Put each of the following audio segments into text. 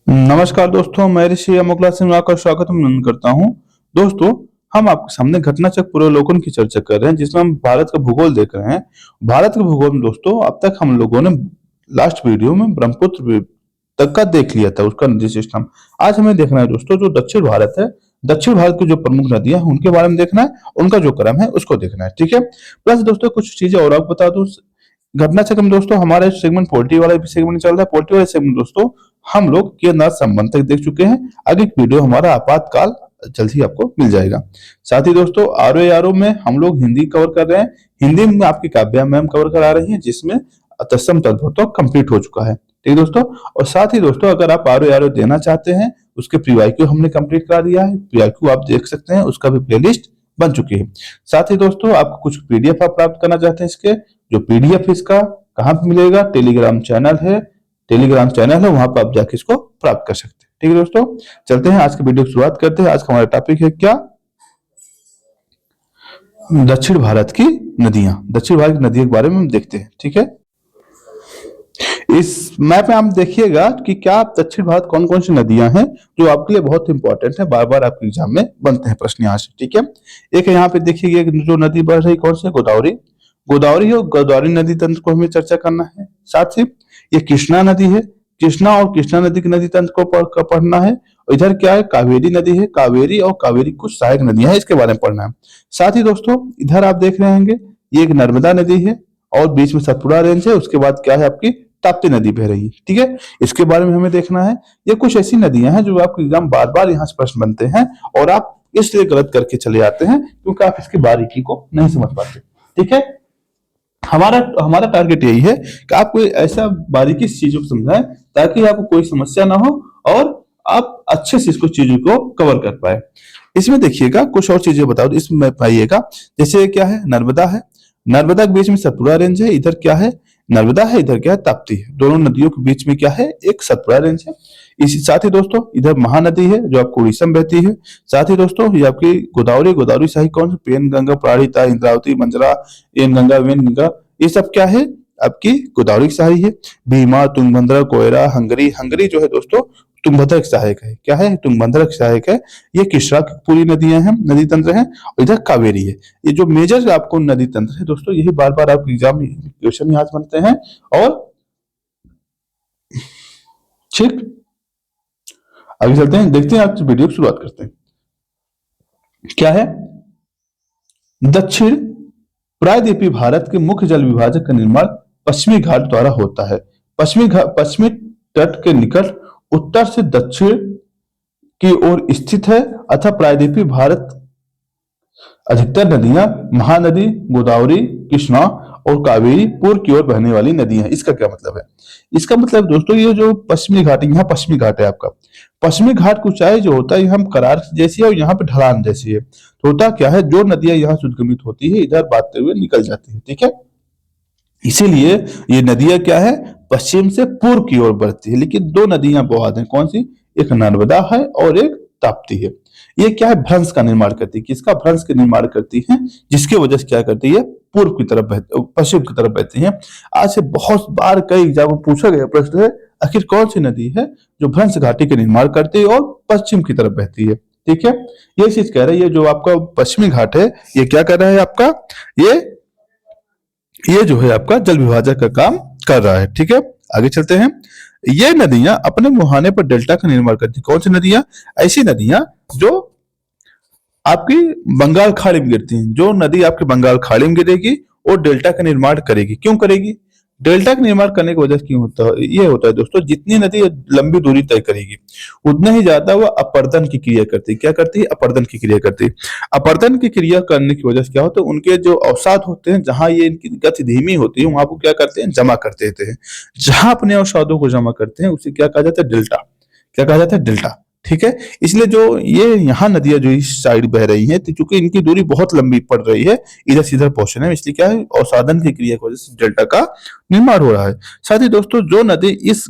नमस्कार दोस्तों, मैं ऋषि अमोकला सिंह आपका स्वागत अभिनंदन करता हूं। दोस्तों, हम आपके सामने घटनाचक्र पुनर्वलोकन की चर्चा कर रहे हैं, जिसमें हम भारत का भूगोल देख रहे हैं। भारत के भूगोल में दोस्तों अब तक हम लोगों ने लास्ट वीडियो में ब्रह्मपुत्र तक का देख लिया था, उसका नदी सिस्टम। आज हमें देखना है दोस्तों, जो दक्षिण भारत है, दक्षिण भारत की जो प्रमुख नदियां हैं उनके बारे में देखना है, उनका जो क्रम है उसको देखना है, ठीक है। प्लस दोस्तों कुछ चीजें और आपको बता दूं, घटना चक्र में दोस्तों हमारे सेगमेंट पोल्ट्री वाला भी सेगमेंट चल रहा है। पोल्ट्री वाले सेगमेंट दोस्तों हम लोग केदारनाथ संबंध तक देख चुके हैं। आगे एक वीडियो हमारा आपातकाल जल्द ही आपको मिल जाएगा। साथ ही दोस्तों आरओ में हम लोग हिंदी कवर कर रहे हैं। हिंदी में आपकी काव्या मैम कवर करा रही है, जिसमें तत्सम तत्व तो कंप्लीट हो चुका है, ठीक है दोस्तों। और साथ ही दोस्तों अगर आप आरओ देना चाहते हैं, उसके प्रीवाईक्यू हमने कंप्लीट करा दिया है। प्रीवाईक्यू आप देख सकते हैं, उसका भी प्लेलिस्ट बन चुकी है। साथ ही दोस्तों आपको कुछ पीडीएफ आप प्राप्त करना चाहते हैं, इसके जो पीडीएफ इसका कहाँ पे मिलेगा, टेलीग्राम चैनल है, वहां पर आप जाके इसको प्राप्त कर सकते हैं, ठीक है दोस्तों। चलते हैं आज के वीडियो की शुरुआत करते हैं। आज का हमारा टॉपिक है क्या, दक्षिण भारत की नदियां। दक्षिण भारत की नदियों के बारे में हम देखते हैं, ठीक है। इस मैप में आप देखिएगा कि क्या दक्षिण भारत कौन कौन सी नदियां हैं जो आपके लिए बहुत इंपॉर्टेंट है, बार बार आपके एग्जाम में बनते हैं प्रश्न यहाँ से, ठीक है। एक यहाँ पे देखिए जो नदी बढ़ रही कौन सी, गोदावरी। गोदावरी और गोदावरी नदी तंत्र को हमें चर्चा करना है। साथ ही ये कृष्णा नदी है, कृष्णा और कृष्णा नदी के नदी तंत्र को पढ़ना है। इधर क्या है, कावेरी नदी है, कावेरी और कावेरी कुछ सहायक नदियां हैं, इसके बारे में पढ़ना है। साथ ही दोस्तों इधर आप देख रहे होंगे ये एक नर्मदा नदी है और बीच में सतपुड़ा रेंज है। उसके बाद क्या है, आपकी ताप्ती नदी बह रही है, ठीक है। इसके बारे में हमें देखना है। ये कुछ ऐसी नदियां हैं जो आपके एग्जाम बार बार यहाँ से प्रश्न बनते हैं और आप इसलिए गलत करके चले आते हैं क्योंकि आप इसकी बारीकी को नहीं समझ पाते, ठीक है। हमारा हमारा टारगेट यही है कि आप कोई ऐसा बारीकी से चीजों को समझाएं ताकि आपको कोई समस्या ना हो और आप अच्छे से इसको चीजों को कवर कर पाए। इसमें देखिएगा कुछ और चीजें बता दो, इसमें पाइएगा जैसे क्या है, नर्मदा है, नर्मदा के बीच में सतपुड़ा रेंज है। इधर क्या है, नर्मदा है, इधर क्या है, ताप्ती है। दोनों नदियों के बीच में क्या है, एक सतपुड़ा रेंज है। इसी साथ ही दोस्तों इधर महानदी है जो आपको उड़ीसा में बहती है। साथ ही दोस्तों ये आपकी गोदावरी, गोदावरी शाही कौन सी, पेन गंगा, प्राणिता, इंद्रावती, मंजरा, एन गंगा, वेन गंगा, ये सब क्या है, आपकी गोदावरी की सहायक है। भीमा, तुंगभद्रा, कोयरा, हंगरी। हंगरी जो है दोस्तों तुंगभद्रा की सहायक है। क्या है, तुंगभद्रा की सहायक है। ये कृष्णा की पूरी नदियां हैं, नदी तंत्र है। और इधर कावेरी है। ये जो मेजर आपको नदी तंत्र है दोस्तों, यही बार बार आपके एग्जाम में क्वेश्चन याद बनते हैं। और ठीक, आगे चलते हैं, देखते हैं आज वीडियो की शुरुआत करते हैं। क्या है, दक्षिण प्रायद्वीपीय भारत के मुख्य जल विभाजक का निर्माण पश्चिमी घाट द्वारा होता है। पश्चिमी तट के निकट उत्तर से दक्षिण की ओर स्थित है। अतः प्रायद्वीपीय भारत अधिकतर नदियां महानदी, गोदावरी, कृष्णा और कावेरी पूर्व की ओर बहने वाली नदी हैं। इसका क्या मतलब है, इसका मतलब दोस्तों ये जो पश्चिमी घाट है, यहाँ पश्चिमी घाट है आपका। पश्चिमी घाट की ऊंचाई जो होता है यहाँ करार जैसी है और यहाँ पे ढलान जैसी है। तो होता क्या है, जो नदियां यहाँ से उद्गमित होती है इधर बाधते हुए निकल जाती है, ठीक है। इसीलिए ये नदियां क्या है, पश्चिम से पूर्व की ओर बढ़ती है। लेकिन दो नदियां बहुत हैं, कौन सी, एक नर्मदा है और एक ताप्ती है। ये क्या है, भ्रंश का निर्माण करती है। किसका, भ्रंश का निर्माण करती है, जिसकी वजह से क्या करती है, पूर्व की तरफ पश्चिम की तरफ बहती है। आज से बहुत बार कई एग्जाम में पूछा गया प्रश्न है, आखिर कौन सी नदी है जो भ्रंश घाटी का निर्माण करती है और पश्चिम की तरफ बहती है, ठीक है। ये चीज कह रही है, जो आपका पश्चिमी घाट है ये क्या कर रहा है आपका, ये जो है आपका जल विभाजक का काम कर रहा है, ठीक है। आगे चलते हैं। ये नदियां अपने मुहाने पर डेल्टा का निर्माण करती है। कौन सी नदियां, ऐसी नदियां जो आपकी बंगाल खाड़ी में गिरती हैं। जो नदी आपके बंगाल खाड़ी में गिरेगी और डेल्टा का निर्माण करेगी। क्यों करेगी, डेल्टा का निर्माण करने की वजह क्यों होता है, ये होता है दोस्तों, जितनी नदी लंबी दूरी तय करेगी उतना ही ज्यादा वह अपर्दन की क्रिया करती है। क्या करती है, अपर्दन की क्रिया करती है। अपर्दन की क्रिया करने की वजह से क्या होता है, उनके जो अवसाद होते हैं, जहां ये इनकी गति धीमी होती है, वहां को क्या करते हैं, जमा कर देते हैं। जहां अपने अवसादों को जमा करते हैं उसे क्या कहा जाता है, डेल्टा। क्या कहा जाता है, डेल्टा, ठीक है। इसलिए जो ये यहाँ नदियां जो इस साइड बह रही हैं, तो चूंकि इनकी दूरी बहुत लंबी पड़ रही है, इधर से इधर पहुंचने में, इसलिए क्या है, अवसादन की क्रिया की वजह से डेल्टा का निर्माण हो रहा है। साथ ही दोस्तों जो नदी इस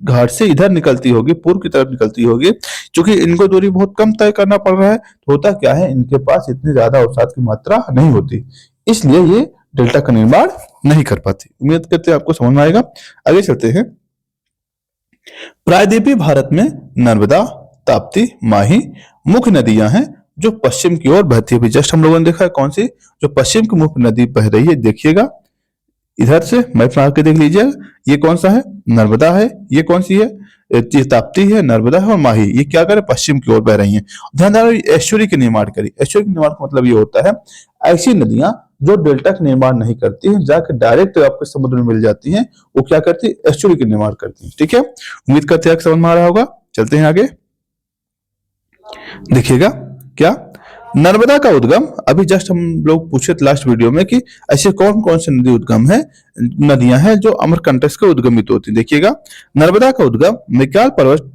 घाट से इधर निकलती होगी, पूर्व की तरफ निकलती होगी, क्योंकि इनको दूरी बहुत कम तय करना पड़ रहा है, तो होता क्या है, इनके पास इतनी ज्यादा अवसाद की मात्रा नहीं होती, इसलिए ये डेल्टा का निर्माण नहीं कर पाती। उम्मीद करते हैं आपको समझ में आएगा। आगे चलते हैं। प्रायद्वीपीय भारत में नर्मदा, ताप्ती, माही मुख्य नदियां हैं जो पश्चिम की ओर बहती है। जस्ट हम लोगों ने देखा है कौन सी, जो पश्चिम की मुख्य नदी बह रही है। देखिएगा इधर से मैप बना के देख लीजिए, ये कौन सा है, नर्मदा है। ये कौन सी है, ये ताप्ती है, नर्मदा है और माही। ये क्या करे, पश्चिम की ओर बह रही हैं। ध्यान देना, एस्चुरी के निर्माण करी। एस्चुरी के निर्माण का मतलब ये होता है ऐसी नदियां जो डेल्टा का निर्माण नहीं करती हैं, जाकर डायरेक्ट आपके समुद्र में मिल जाती हैं, वो क्या करती है, एस्चुरी का निर्माण करती हैं। ठीक है, उम्मीद करते हैं समझ में आ रहा होगा। चलते हैं आगे, देखिएगा क्या, नर्मदा का उद्गम, अभी जस्ट हम लोग पूछे थे लास्ट वीडियो में कि ऐसे कौन कौन से नदी उद्गम है, नदियां हैं जो अमरकंटक से उद्गमित होती हैं। देखिएगा, नर्मदा का उद्गम मैकॉल पर्वत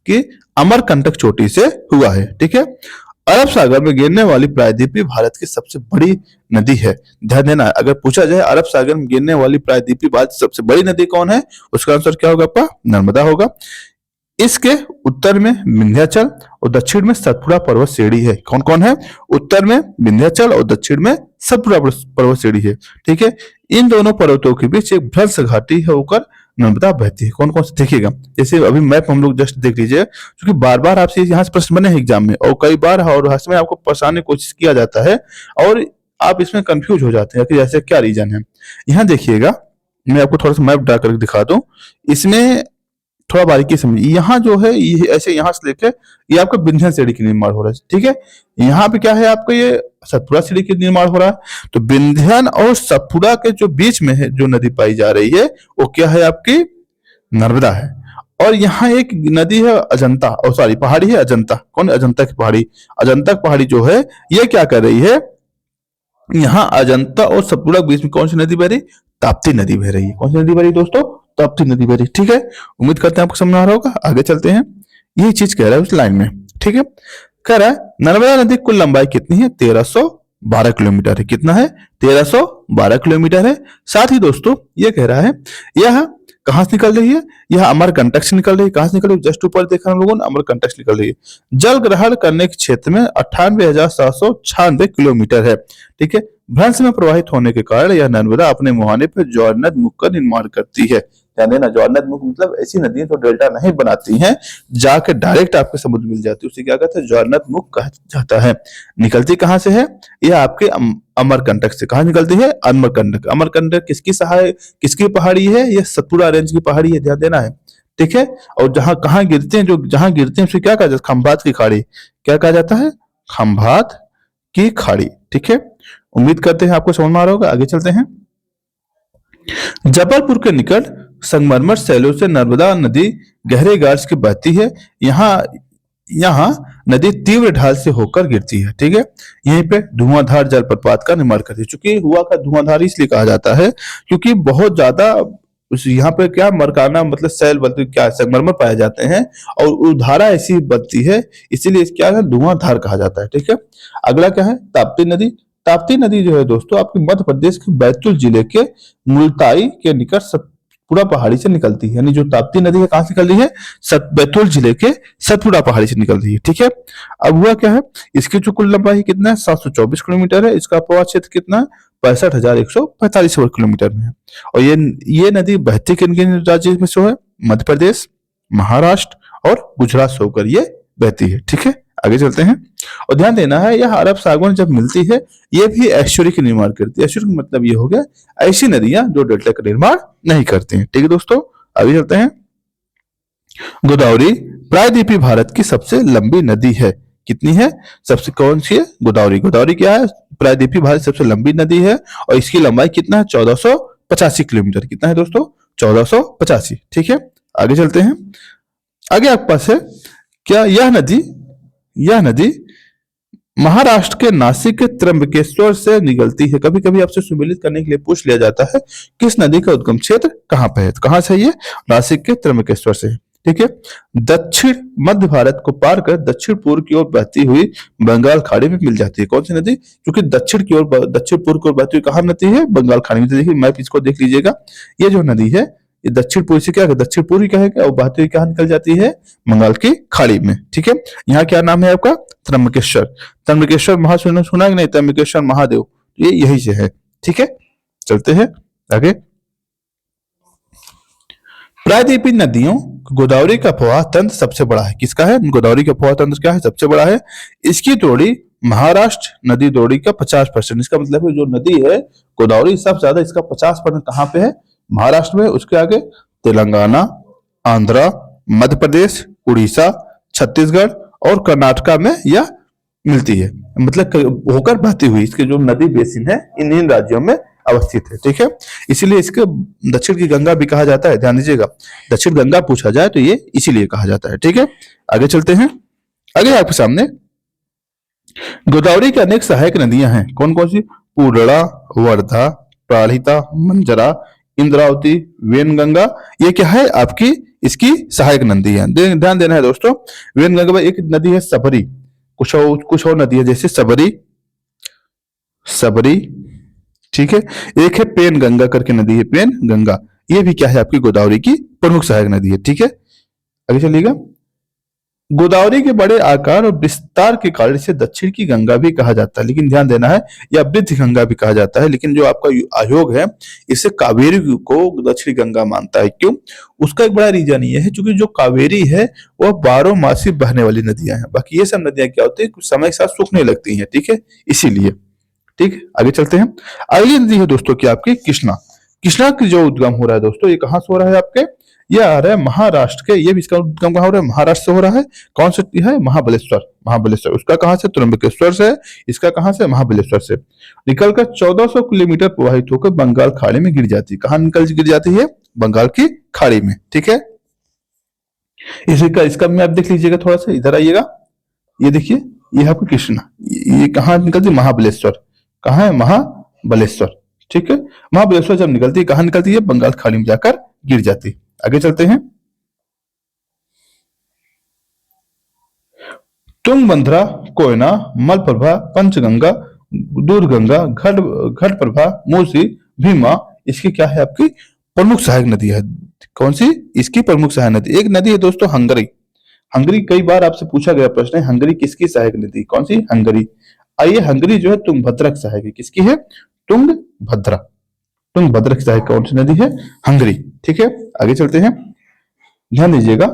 की अमरकंटक चोटी से हुआ है। ठीक है, अरब सागर में गिरने वाली प्रायद्वीपीय भारत की सबसे बड़ी नदी है। ध्यान देना, अगर पूछा जाए अरब सागर में गिरने वाली प्रायद्वीपीय भारत की सबसे बड़ी नदी कौन है, उसका आंसर क्या होगा आपका, नर्मदा होगा। इसके उत्तर में विंध्याचल और दक्षिण में सतपुड़ा पर्वत श्रेणी है। कौन कौन है, उत्तर में विंध्याचल और दक्षिण में सतपुड़ा पर्वत श्रेणी है। ठीक है, इन दोनों पर्वतों के बीच एक भ्रंश घाटी होकर नर्मदा बहती है। कौन कौन से देखिएगा, जैसे अभी मैप हम लोग जस्ट देख लीजिए, क्योंकि बार बार आपसे यहाँ से प्रश्न बने हैं एग्जाम में, और कई बार और इसमें आपको परेशानी की कोशिश किया जाता है और आप इसमें कंफ्यूज हो जाते हैं कि जैसे क्या रीजन है। यहाँ देखिएगा, मैं आपको थोड़ा सा मैप ड्रा करके दिखा दूं, इसमें थोड़ा बारीकी समझिए। यहाँ जो है ये ऐसे यहाँ से लेके ये आपका विंध्य श्रेणी का निर्माण हो रहा है। ठीक है, यहाँ पे क्या है आपका, ये सतपुड़ा श्रेणी का निर्माण हो रहा है। तो विंध्यन और सतपुड़ा के जो बीच में है जो नदी पाई जा रही है वो क्या है, आपकी नर्मदा है। और यहाँ एक नदी है अजंता, और सॉरी पहाड़ी है अजंता। कौन, अजंता की पहाड़ी। अजंता की पहाड़ी जो है ये क्या कर रही है, यहाँ अजंता और सतपुड़ा के बीच में कौन सी नदी बह रही, ताप्ती नदी बह रही है। कौन सी नदी बह रही दोस्तों, ताप्ती नदी बह रही। ठीक है, उम्मीद करते हैं आपको समझ आ रहा होगा। आगे चलते हैं, यही चीज कह रहा है उस लाइन में। ठीक है, कह रहा है नर्मदा नदी कुल लंबाई कितनी है, 1312 किलोमीटर है। कितना है, 1312 किलोमीटर है। साथ ही दोस्तों ये कह रहा है यह कहां से निकल रही है, यह अमरकंटक से निकल रही है। कहां से निकल रही है, जस्ट ऊपर देखा हम लोगों ने, अमरकंटक से निकल रही है। जल ग्रहण करने के क्षेत्र में 98,796 किलोमीटर है। ठीक है, भ्रंश में प्रवाहित होने के कारण यह नर्मदा अपने मुहाने पर जौरनद मुख का निर्माण करती है। ध्यान देना, जौरनद मुख मतलब ऐसी नदियां जो डेल्टा नहीं बनाती हैं, जाकर डायरेक्ट आपके समुद्र मिल जाती है, उसे क्या कहते हैं, जौरनद मुख कहा जाता है। निकलती कहां से है, यह आपके अमरकंटक से। कहां निकलती है, अमरकंटक। अमरकंटक किसकी पहाड़ी है, यह सतपुड़ा रेंज की पहाड़ी है। ध्यान देना है। ठीक है, और जहां कहां गिरते हैं, जो जहां गिरते हैं उसे क्या कहा जाता है, खंभात की खाड़ी। क्या कहा जाता है, खंभात की खाड़ी। ठीक है, उम्मीद करते हैं आपको समझ में आ रहा होगा। आगे चलते हैं, जबलपुर के निकट संगमरमर शैलों से नर्मदा नदी गहरे गार्ज की बहती है। यहाँ यहाँ नदी तीव्र ढाल से होकर गिरती है। ठीक है, यहीं पे धुआंधार जलप्रपात का निर्माण करती है। चूंकि हुआ का धुआंधार इसलिए कहा जाता है क्योंकि बहुत ज्यादा यहाँ पे क्या मरकाना मतलब सैल बनती, क्या संगमरमर पाए जाते हैं और वो धारा ऐसी बनती है, इसीलिए क्या है, धुआंधार कहा जाता है। ठीक है, अगला क्या है, ताप्ती नदी। ताप्ती नदी जो है दोस्तों आपके मध्य प्रदेश के बैतूल जिले के मुल्ताई के निकट सतपुड़ा पहाड़ी से निकलती है। यानी जो ताप्ती नदी है कहां से निकल रही है, बैतूल जिले के सतपुड़ा पहाड़ी से निकल रही है। ठीक है, अब हुआ क्या है, इसकी जो कुल लंबाई कितना है, 724 किलोमीटर है। इसका प्रवाह क्षेत्र कितना है, 65,145 वर्ग किलोमीटर में है। और ये नदी बहती किन किन राज्यों में से है, मध्य प्रदेश, महाराष्ट्र और गुजरात से होकर ये बहती है। ठीक है, आगे चलते हैं, और ध्यान देना है यह अरब सागर में जब मिलती है ये भी एस्चुरी का निर्माण करती है। एस्चुरी का मतलब ये हो गया ऐसी नदियां जो डेल्टा का निर्माण नहीं करती हैं। ठीक है दोस्तों, आगे चलते हैं, गोदावरी प्रायद्वीपीय भारत की सबसे लंबी नदी है। कितनी है, सबसे कौन सी है, गोदावरी। गोदावरी क्या है, प्रायद्वीपीय भारत की सबसे लंबी नदी है और इसकी लंबाई कितना है, 1485 किलोमीटर। कितना है दोस्तों, 1485। ठीक है, आगे चलते हैं, आगे आपके पास है क्या, यह नदी महाराष्ट्र के नासिक के त्र्यंबकेश्वर से निकलती है। कभी कभी आपसे सुमेलित करने के लिए पूछ लिया जाता है किस नदी का उद्गम क्षेत्र कहां पे है, तो कहां से ये, नासिक के त्र्यंबकेश्वर से। ठीक है, दक्षिण मध्य भारत को पार कर दक्षिण पूर्व की ओर बहती हुई बंगाल खाड़ी में मिल जाती है। कौन सी नदी, क्योंकि दक्षिण पूर्व की ओर बहती हुई कहां नदी है, बंगाल खाड़ी में। देखिए मैप इसको देख लीजिएगा, ये जो नदी है ये दक्षिण पूर्व से क्या है, दक्षिण पूर्व क्या है और बहती हुई कहां निकल जाती है, बंगाल की खाड़ी में। ठीक है, यहाँ क्या नाम है आपका, त्र्यंबकेश्वर। त्र्यंबकेश्वर सुना कि नहीं, त्र्यंबकेश्वर महादेव, ये यही से है। ठीक है, चलते हैं आगे, प्रायद्वीपीय नदियों गोदावरी का प्रवाह तंत्र सबसे बड़ा है, किसका है? गोदावरी का प्रवाह तंत्र क्या है? सबसे बड़ा है। इसकी द्रोणी महाराष्ट्र नदी द्रोणी का 50%, इसका मतलब है जो नदी है गोदावरी सबसे ज्यादा, इसका 50% कहाँ पे है? महाराष्ट्र में। उसके आगे तेलंगाना, आंध्रा, मध्य प्रदेश, उड़ीसा, छत्तीसगढ़ और कर्नाटका में यह मिलती है, मतलब होकर बहती हुई इसके जो नदी बेसिन है इन राज्यों में अवस्थित है। ठीक है, इसीलिए इसके दक्षिण की गंगा भी कहा जाता है। ध्यान दीजिएगा, दक्षिण गंगा पूछा जाए तो ये इसीलिए कहा जाता है। ठीक है, आगे चलते हैं। आगे आपके सामने गोदावरी की अनेक सहायक नदियां हैं। कौन कौन सी? पूर्णा, वर्धा, प्राणहिता, मंजरा, इंद्रावती, वेनगंगा। ये क्या है आपकी? इसकी सहायक नदी है। ध्यान देना है दोस्तों। वेनगंगा में एक नदी है सबरी, कुछ और नदी है जैसे सबरी। ठीक है, एक है पेन गंगा करके नदी है, पेन गंगा। ये भी क्या है? आपकी गोदावरी की प्रमुख सहायक नदी है। ठीक है, आगे चलिएगा। गोदावरी के बड़े आकार और विस्तार के कारण इसे दक्षिण की गंगा भी कहा जाता है, लेकिन ध्यान देना है या वृद्ध गंगा भी कहा जाता है, लेकिन जो आपका आयोग है इसे कावेरी को दक्षिणी गंगा मानता है। क्यों? उसका एक बड़ा रीजन ये है क्योंकि जो कावेरी है वह 12 मासी बहने वाली नदियां हैं। बाकी ये सब नदियां क्या होती है? कुछ समय के साथ सूखने लगती हैं। ठीक है, इसीलिए। ठीक, आगे चलते हैं। अगली नदी है दोस्तों की आपकी कृष्णा। कृष्णा की जो उद्गम हो रहा है दोस्तों, ये कहां से हो रहा है आपके? ये आ रहा है महाराष्ट्र के। ये भी इसका उद्गम कहां हो रहा है? महाराष्ट्र से हो रहा है। कौन सा है? महाबलेश्वर। उसका कहां से? त्र्यंबकेश्वर से। इसका कहां से? महाबलेश्वर से। निकलकर 1400 किलोमीटर प्रवाहित होकर बंगाल खाड़ी में गिर जाती है। कहां गिर जाती है? बंगाल की खाड़ी में। ठीक है, इसका मैप देख लीजिएगा, थोड़ा सा इधर आइएगा। ये देखिए, ये है आपकी कृष्णा। ये कहां निकलती है? महाबलेश्वर। कहां है? महाबलेश्वर। ठीक है, महाबलेश्वर जब निकलती है कहां निकलती है? बंगाल खाड़ी में जाकर गिर जाती है। आगे चलते हैं। तुंगभद्रा, कोयना, मलप्रभा, पंचगंगा, दूधगंगा, घटप्रभा, मूसी, भीमा, इसकी क्या है? आपकी प्रमुख सहायक नदी है। कौन सी? इसकी प्रमुख सहायक नदी। एक नदी है दोस्तों हंगरी। हंगरी कई बार आपसे पूछा गया प्रश्न है, हंगरी किसकी सहायक नदी? कौन सी? हंगरी। आइए, हंगरी जो है तुंगभद्रा की सहायक है। किसकी है? तुंगभद्रा। तुंगभद्रा की सहायक कौन सी नदी है? हंगरी। ठीक है, आगे चलते हैं। ध्यान दीजिएगा,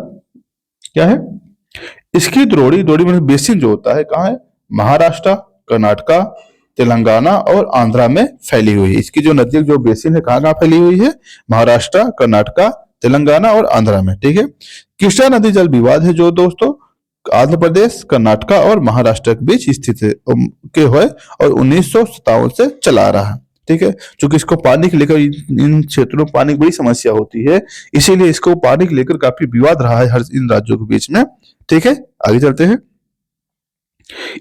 क्या है? इसकी द्रोणी मतलब बेसिन जो होता है कहाँ है? महाराष्ट्र, कर्नाटका, तेलंगाना और आंध्रा में फैली हुई है। इसकी जो नदी जो बेसिन है कहाँ कहाँ फैली हुई है? महाराष्ट्र, कर्नाटका, तेलंगाना और आंध्रा में। ठीक है, कृष्णा नदी जल विवाद है जो दोस्तों आंध्र प्रदेश, कर्नाटका और महाराष्ट्र के बीच स्थित है के हुए और 1957 से चला आ रहा है। ठीक है, क्योंकि इसको पानी को लेकर इन क्षेत्रों में पानी की बड़ी समस्या होती है, इसीलिए इसको पानी को लेकर काफी विवाद रहा है हर इन राज्यों के बीच में। ठीक है, आगे चलते हैं।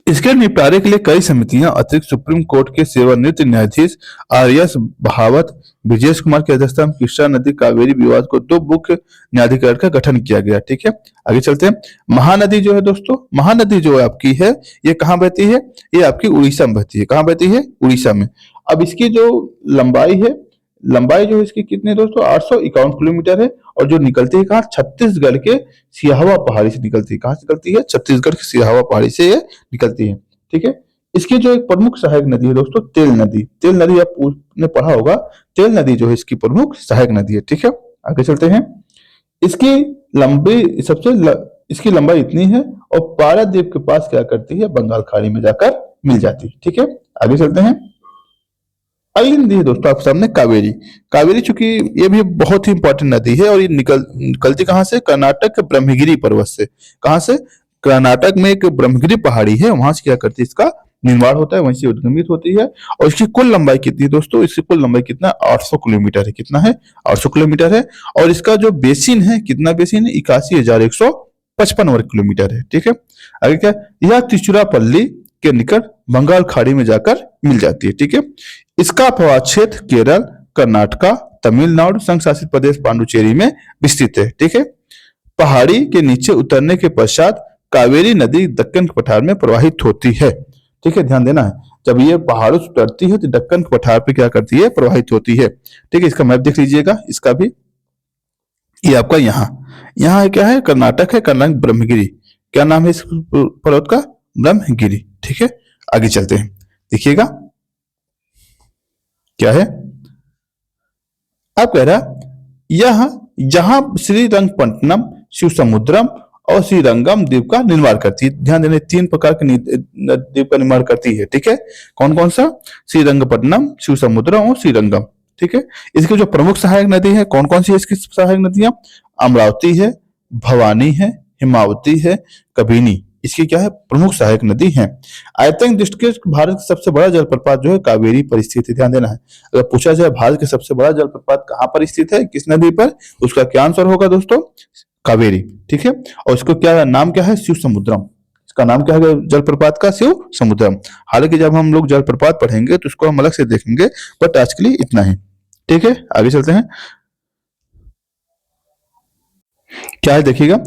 इसके निपटारे के लिए कई समितियां अतिरिक्त सुप्रीम कोर्ट के सेवानिवृत्त न्यायाधीश आर.एस. बहावत, ब्रजेश कुमार की अध्यक्षता में कृष्णा नदी कावेरी विवाद को 2 मुख्य न्यायाधिकरण का गठन किया गया। ठीक है, आगे चलते हैं। महानदी जो है दोस्तों, महानदी जो आपकी है ये कहाँ बहती है? ये आपकी उड़ीसा में बहती है। कहाँ बहती है? उड़ीसा में। अब इसकी जो लंबाई है, लंबाई जो है इसकी कितनी दोस्तों? 851 किलोमीटर है और जो निकलती है कहाँ? छत्तीसगढ़ के सिहावा पहाड़ी से निकलती है। कहाँ से निकलती है? छत्तीसगढ़ की सिहावा पहाड़ी से ये निकलती है। ठीक है, इसकी जो एक प्रमुख सहायक नदी है दोस्तों तेल नदी। तेल नदी आपने पढ़ा होगा, तेल नदी जो है इसकी प्रमुख सहायक नदी है। ठीक है, आगे चलते हैं। इसकी लंबी इसकी लंबाई इतनी है और पारादीप के पास क्या करती है? बंगाल खाड़ी में जाकर मिल जाती है। ठीक है, आगे चलते हैं। अगली नदी है दोस्तों आपके सामने कावेरी। कावेरी चूंकि ये भी बहुत ही इंपॉर्टेंट नदी है और ये निकलती कहां से? कर्नाटक के ब्रह्मगिरी पर्वत से। कहां से? कर्नाटक में एक ब्रह्मगिरी पहाड़ी है, वहां से क्या करती है? इसका निर्माण होता है, वहीं से उद्गमित होती है। और इसकी कुल लंबाई कितनी है दोस्तों? इसकी कुल लंबाई कितना? 800 किलोमीटर है। कितना है? 800 किलोमीटर है। और इसका जो बेसिन है, कितना बेसिन है? 81,155 वर्ग किलोमीटर है। ठीक है, आगे क्या? यह त्रिचुरापल्ली के निकट बंगाल खाड़ी में जाकर मिल जाती है। ठीक है, इसका प्रवाह क्षेत्र केरल, कर्नाटका, तमिलनाडु, संघ शासित प्रदेश पांडुचेरी में विस्तृत है। ठीक है, पहाड़ी के नीचे उतरने के पश्चात कावेरी नदी दक्कन के पठार में प्रवाहित होती है। ठीक है, ध्यान देना है, जब ये पहाड़ों से उतरती है तो दक्कन के पठार पे क्या करती है? प्रवाहित होती है। ठीक है, इसका मैप देख लीजिएगा, इसका भी। ये आपका यहाँ क्या है? कर्नाटक है, कर्नाटक ब्रह्मगिरी। क्या नाम है इस पर्वत का? ब्रह्मगिरी। ठीक है, आगे चलते हैं, देखिएगा क्या है। आप कह रहा यह जहां श्रीरंगपट्टनम शिव समुद्रम और श्रीरंगम द्वीप का निर्माण करती है। ध्यान देना, 3 प्रकार के द्वीप का निर्माण करती है। ठीक है, कौन कौन सा? श्रीरंगपट्टनम, शिव समुद्रम और श्रीरंगम। ठीक है, इसकी जो प्रमुख सहायक नदी है, कौन कौन सी है इसकी सहायक नदियां? अमरावती है, भवानी है, हिमावती है, कबिनी इसकी क्या है? प्रमुख सहायक नदी है। आयतन दृष्टि से भारत का सबसे बड़ा जलप्रपात जो है कावेरी पर स्थित है। ध्यान देना है, अगर पूछा जाए भारत का सबसे बड़ा जलप्रपात कहाँ पर स्थित है, किस नदी पर, उसका क्या आंसर होगा दोस्तों? कावेरी। ठीक है, और इसको क्या नाम क्या है? शिव समुद्रम। इसका नाम क्या है जलप्रपात का? शिव समुद्रम। हालांकि जब हम लोग जलप्रपात पढ़ेंगे तो इसको हम अलग से देखेंगे, बट आज के लिए इतना ही। ठीक है, आगे चलते हैं। क्या है देखिएगा,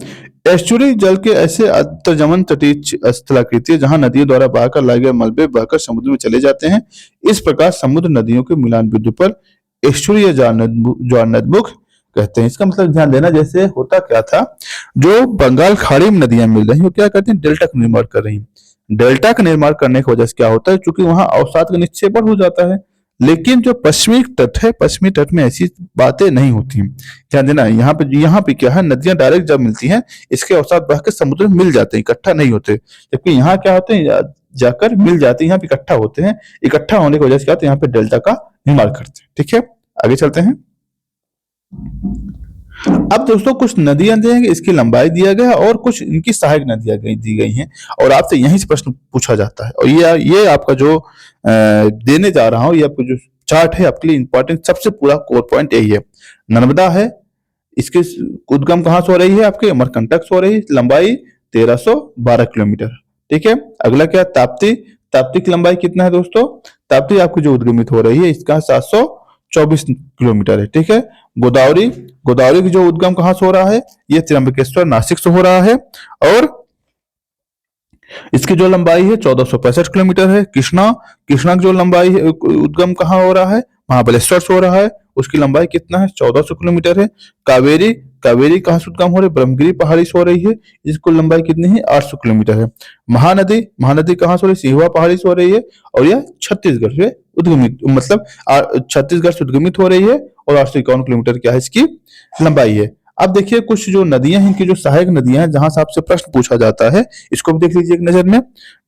एस्चुरी जल के ऐसे अंतर्जमन तटीय स्थलाकृति जहां नदियों द्वारा बहाकर लाए गए मलबे बहकर समुद्र में चले जाते हैं। इस प्रकार समुद्र नदियों के मिलान बिंदु पर एस्चुरी या ज्वारनदमुख कहते हैं। इसका मतलब ध्यान देना, जैसे होता क्या था, जो बंगाल खाड़ी में नदियां मिल रही हैं वो क्या करती हैं? डेल्टा का निर्माण कर रही हैं। डेल्टा का निर्माण करने की वजह से क्या होता है, क्योंकि वहां अवसाद का निक्षेपण हो जाता है। लेकिन जो पश्चिमी तट है, पश्चिमी तट में ऐसी बातें नहीं होती हैं। ध्यान देना, यहाँ पे क्या है, नदियां डायरेक्ट जब मिलती हैं इसके अवसाद बह के समुद्र में मिल जाते हैं, इकट्ठा नहीं होते। जबकि यहाँ क्या होते हैं, जाकर मिल जाते हैं, यहाँ पे इकट्ठा होते हैं। इकट्ठा होने की वजह से क्या होता है, यहाँ पे डेल्टा का निर्माण करते हैं। ठीक है, आगे चलते हैं। अब दोस्तों कुछ नदियां दी हैं, इसकी लंबाई दिया गया है और कुछ इनकी सहायक नदियां दी गई हैं, और आपसे यहीं से प्रश्न पूछा जाता है। और ये आपका जो देने जा रहा हूं, ये आपको जो चार्ट है आपके लिए इंपॉर्टेंट, सबसे पूरा कोर पॉइंट यही है। नर्मदा है, इसकी उद्गम कहां से हो रही है? आपके अमरकंटक से हो रही है, लंबाई 1312 किलोमीटर। ठीक है, अगला क्या? ताप्ती। ताप्ती की लंबाई कितना है दोस्तों? ताप्ती आपकी जो उद्गमित हो रही है इसका 724 किलोमीटर है। ठीक है, गोदावरी। गोदावरी की जो उद्गम कहां से हो रहा है? ये त्र्यंबकेश्वर नासिक से हो रहा है, और इसकी जो लंबाई है 1465 किलोमीटर है। कृष्णा। कृष्णा की जो लंबाई है, उद्गम कहां हो रहा है? महाबलेश्वर से हो रहा है, उसकी लंबाई कितना है? 1400 किलोमीटर है। कावेरी। कावेरी कहां से उद्गम हो रही है? ब्रह्मगिरी पहाड़ी से हो रही है, इसकी लंबाई कितनी है? 800 किलोमीटर है। महानदी। महानदी कहां से हो रही है? सिहुआ पहाड़ी से हो रही है, और यह छत्तीसगढ़ से उद्गमित, मतलब छत्तीसगढ़ से उद्गमित हो रही है, और 851 किलोमीटर क्या है इसकी लंबाई है। अब देखिए कुछ जो नदियां हैं, इनकी जो सहायक नदियां हैं, जहां से आपसे प्रश्न पूछा जाता है, इसको भी देख लीजिए एक नजर में।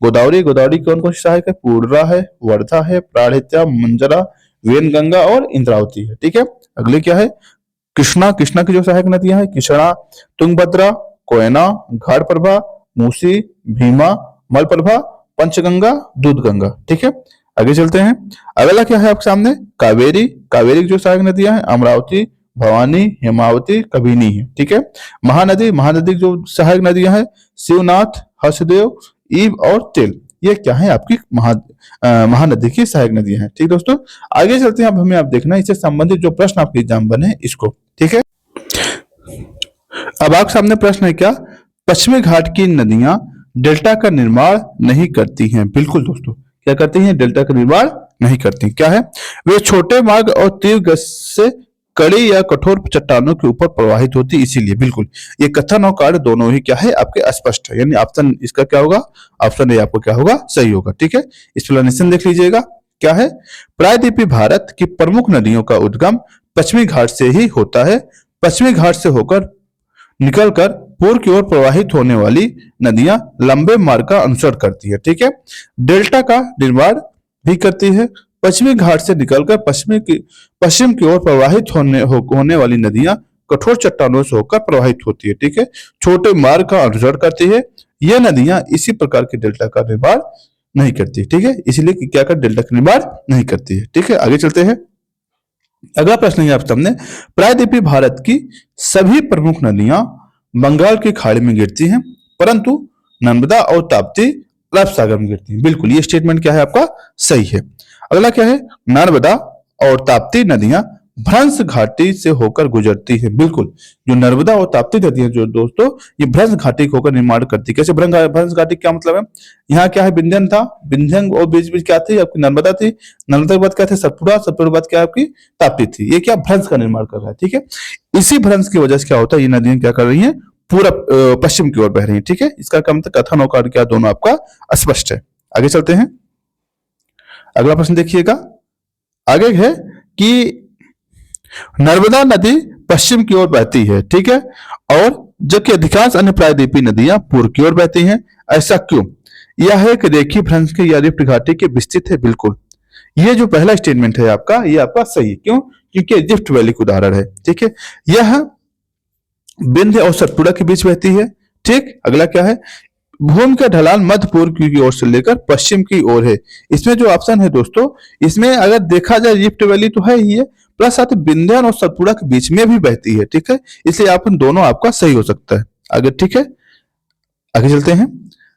गोदावरी। गोदावरी कौन कौन सी सहायक है? पूर्णा है, वर्धा है, प्राणहिता, मंजरा, वेनगंगा और इंद्रावती है। ठीक है, अगले क्या है? कृष्णा। कृष्णा की जो सहायक नदियां हैं, कृष्णा, तुंगभद्रा, कोयना, घाटप्रभा, मूसी, भीमा, मलप्रभा, पंचगंगा, दूधगंगा। ठीक है, आगे चलते हैं। अगला क्या है आपके सामने? कावेरी। कावेरी की जो सहायक नदियां हैं, अमरावती, भवानी, हेमावती, कबिनी है। ठीक है, महानदी। महानदी की जो सहायक नदियां हैं, शिवनाथ, हर्षदेव, ईब और तेल, ये क्या है आपकी महानदी की सहायक नदियां हैं। ठीक दोस्तों, आगे चलते हैं। अब हमें आप देखना इससे संबंधित जो प्रश्न आपके एग्जाम बने इसको। ठीक है, अब आपके सामने प्रश्न है क्या? पश्चिमी घाट की नदियां डेल्टा का निर्माण नहीं करती हैं। बिल्कुल दोस्तों, क्या करती हैं? डेल्टा का निर्माण नहीं करती। क्या है? वे छोटे मार्ग और तीव्र गति से कड़ी या कठोर चट्टानों के ऊपर प्रवाहित होती, इसीलिए। बिल्कुल, ये कथन और कार्य दोनों ही क्या है आपके स्पष्ट है, यानी ऑप्शन इसका क्या होगा? ऑप्शन ए आपको क्या होगा? सही होगा। ठीक है, एक्सप्लेनेशन देख लीजिएगा। क्या है? प्रायद्वीपीय भारत की प्रमुख नदियों का उद्गम पश्चिमी घाट से ही होता है। पश्चिमी घाट से होकर निकलकर पूर्व की ओर प्रवाहित होने वाली नदियां लंबे मार्ग का अनुसरण करती है। ठीक है, डेल्टा का निर्माण भी करती है। पश्चिमी घाट से निकलकर पश्चिम की ओर प्रवाहित होने वाली नदियां कठोर चट्टानों से होकर प्रवाहित होती है। ठीक है, छोटे मार्ग का अनुसरण करती है। यह नदियां इसी प्रकार के डेल्टा का निर्माण नहीं करती। ठीक है, इसलिए कि क्या कर डेल्टा का निर्माण नहीं करती है। ठीक है, आगे चलते हैं। अगला प्रश्न है आप सामने, प्रायद्वीपीय भारत की सभी प्रमुख नदियां बंगाल की खाड़ी में गिरती हैं, परंतु नर्मदा और ताप्ती अरब सागर में गिरती हैं। बिल्कुल, ये स्टेटमेंट क्या है आपका? सही है। अगला क्या है? नर्मदा और ताप्ती नदियां भ्रंश घाटी से होकर गुजरती है। बिल्कुल, जो नर्मदा और ताप्ती नदियां जो दोस्तों, ये भ्रंश घाटी होकर निर्माण करती है। कैसे भ्रंश घाटी क्या मतलब है? यहाँ क्या है? विंध्यन था, विंध्यन और बीच बीच क्या थी आपकी? नर्मदा थी। नर्मदा के बाद क्या थे? सतपुड़ा। सतपुड़ा के बाद क्या आपकी? ताप्ती थी। ये क्या भ्रंश का निर्माण कर रहा है। ठीक है, इसी भ्रंश की वजह से क्या होता है, ये नदियां क्या कर रही है? पूरा पश्चिम की ओर बह रही है। ठीक है, इसका क्या मतलब? कथन और कार्य क्या दोनों आपका स्पष्ट है। आगे चलते हैं। अगला प्रश्न देखिएगा, आगे है कि नर्मदा नदी पश्चिम की ओर बहती है। ठीक है, और जबकि अधिकांश अन्य प्रायद्वीपीय नदियां पूर्व की ओर बहती हैं। ऐसा क्यों? यह एक रेखीय भ्रंश के या रिफ्ट घाटी के विस्तृत है, बिल्कुल। ये जो पहला स्टेटमेंट है आपका, ये आपका सही है। क्यों? क्योंकि रिफ्ट वैली का उदाहरण है। ठीक है, यह विंध्य और सतपुड़ा के बीच बहती है। ठीक, अगला क्या है? भूमि का ढलान मध्य पूर्व की ओर से लेकर पश्चिम की ओर है। इसमें जो ऑप्शन है दोस्तों, इसमें अगर देखा जाए रिफ्ट वैली तो है ही है, प्लस साथ ही विंध्यान और सतपुड़ा के बीच में भी बहती है। ठीक है, इसलिए आप दोनों आपका सही हो सकता है। आगे ठीक है, आगे चलते हैं।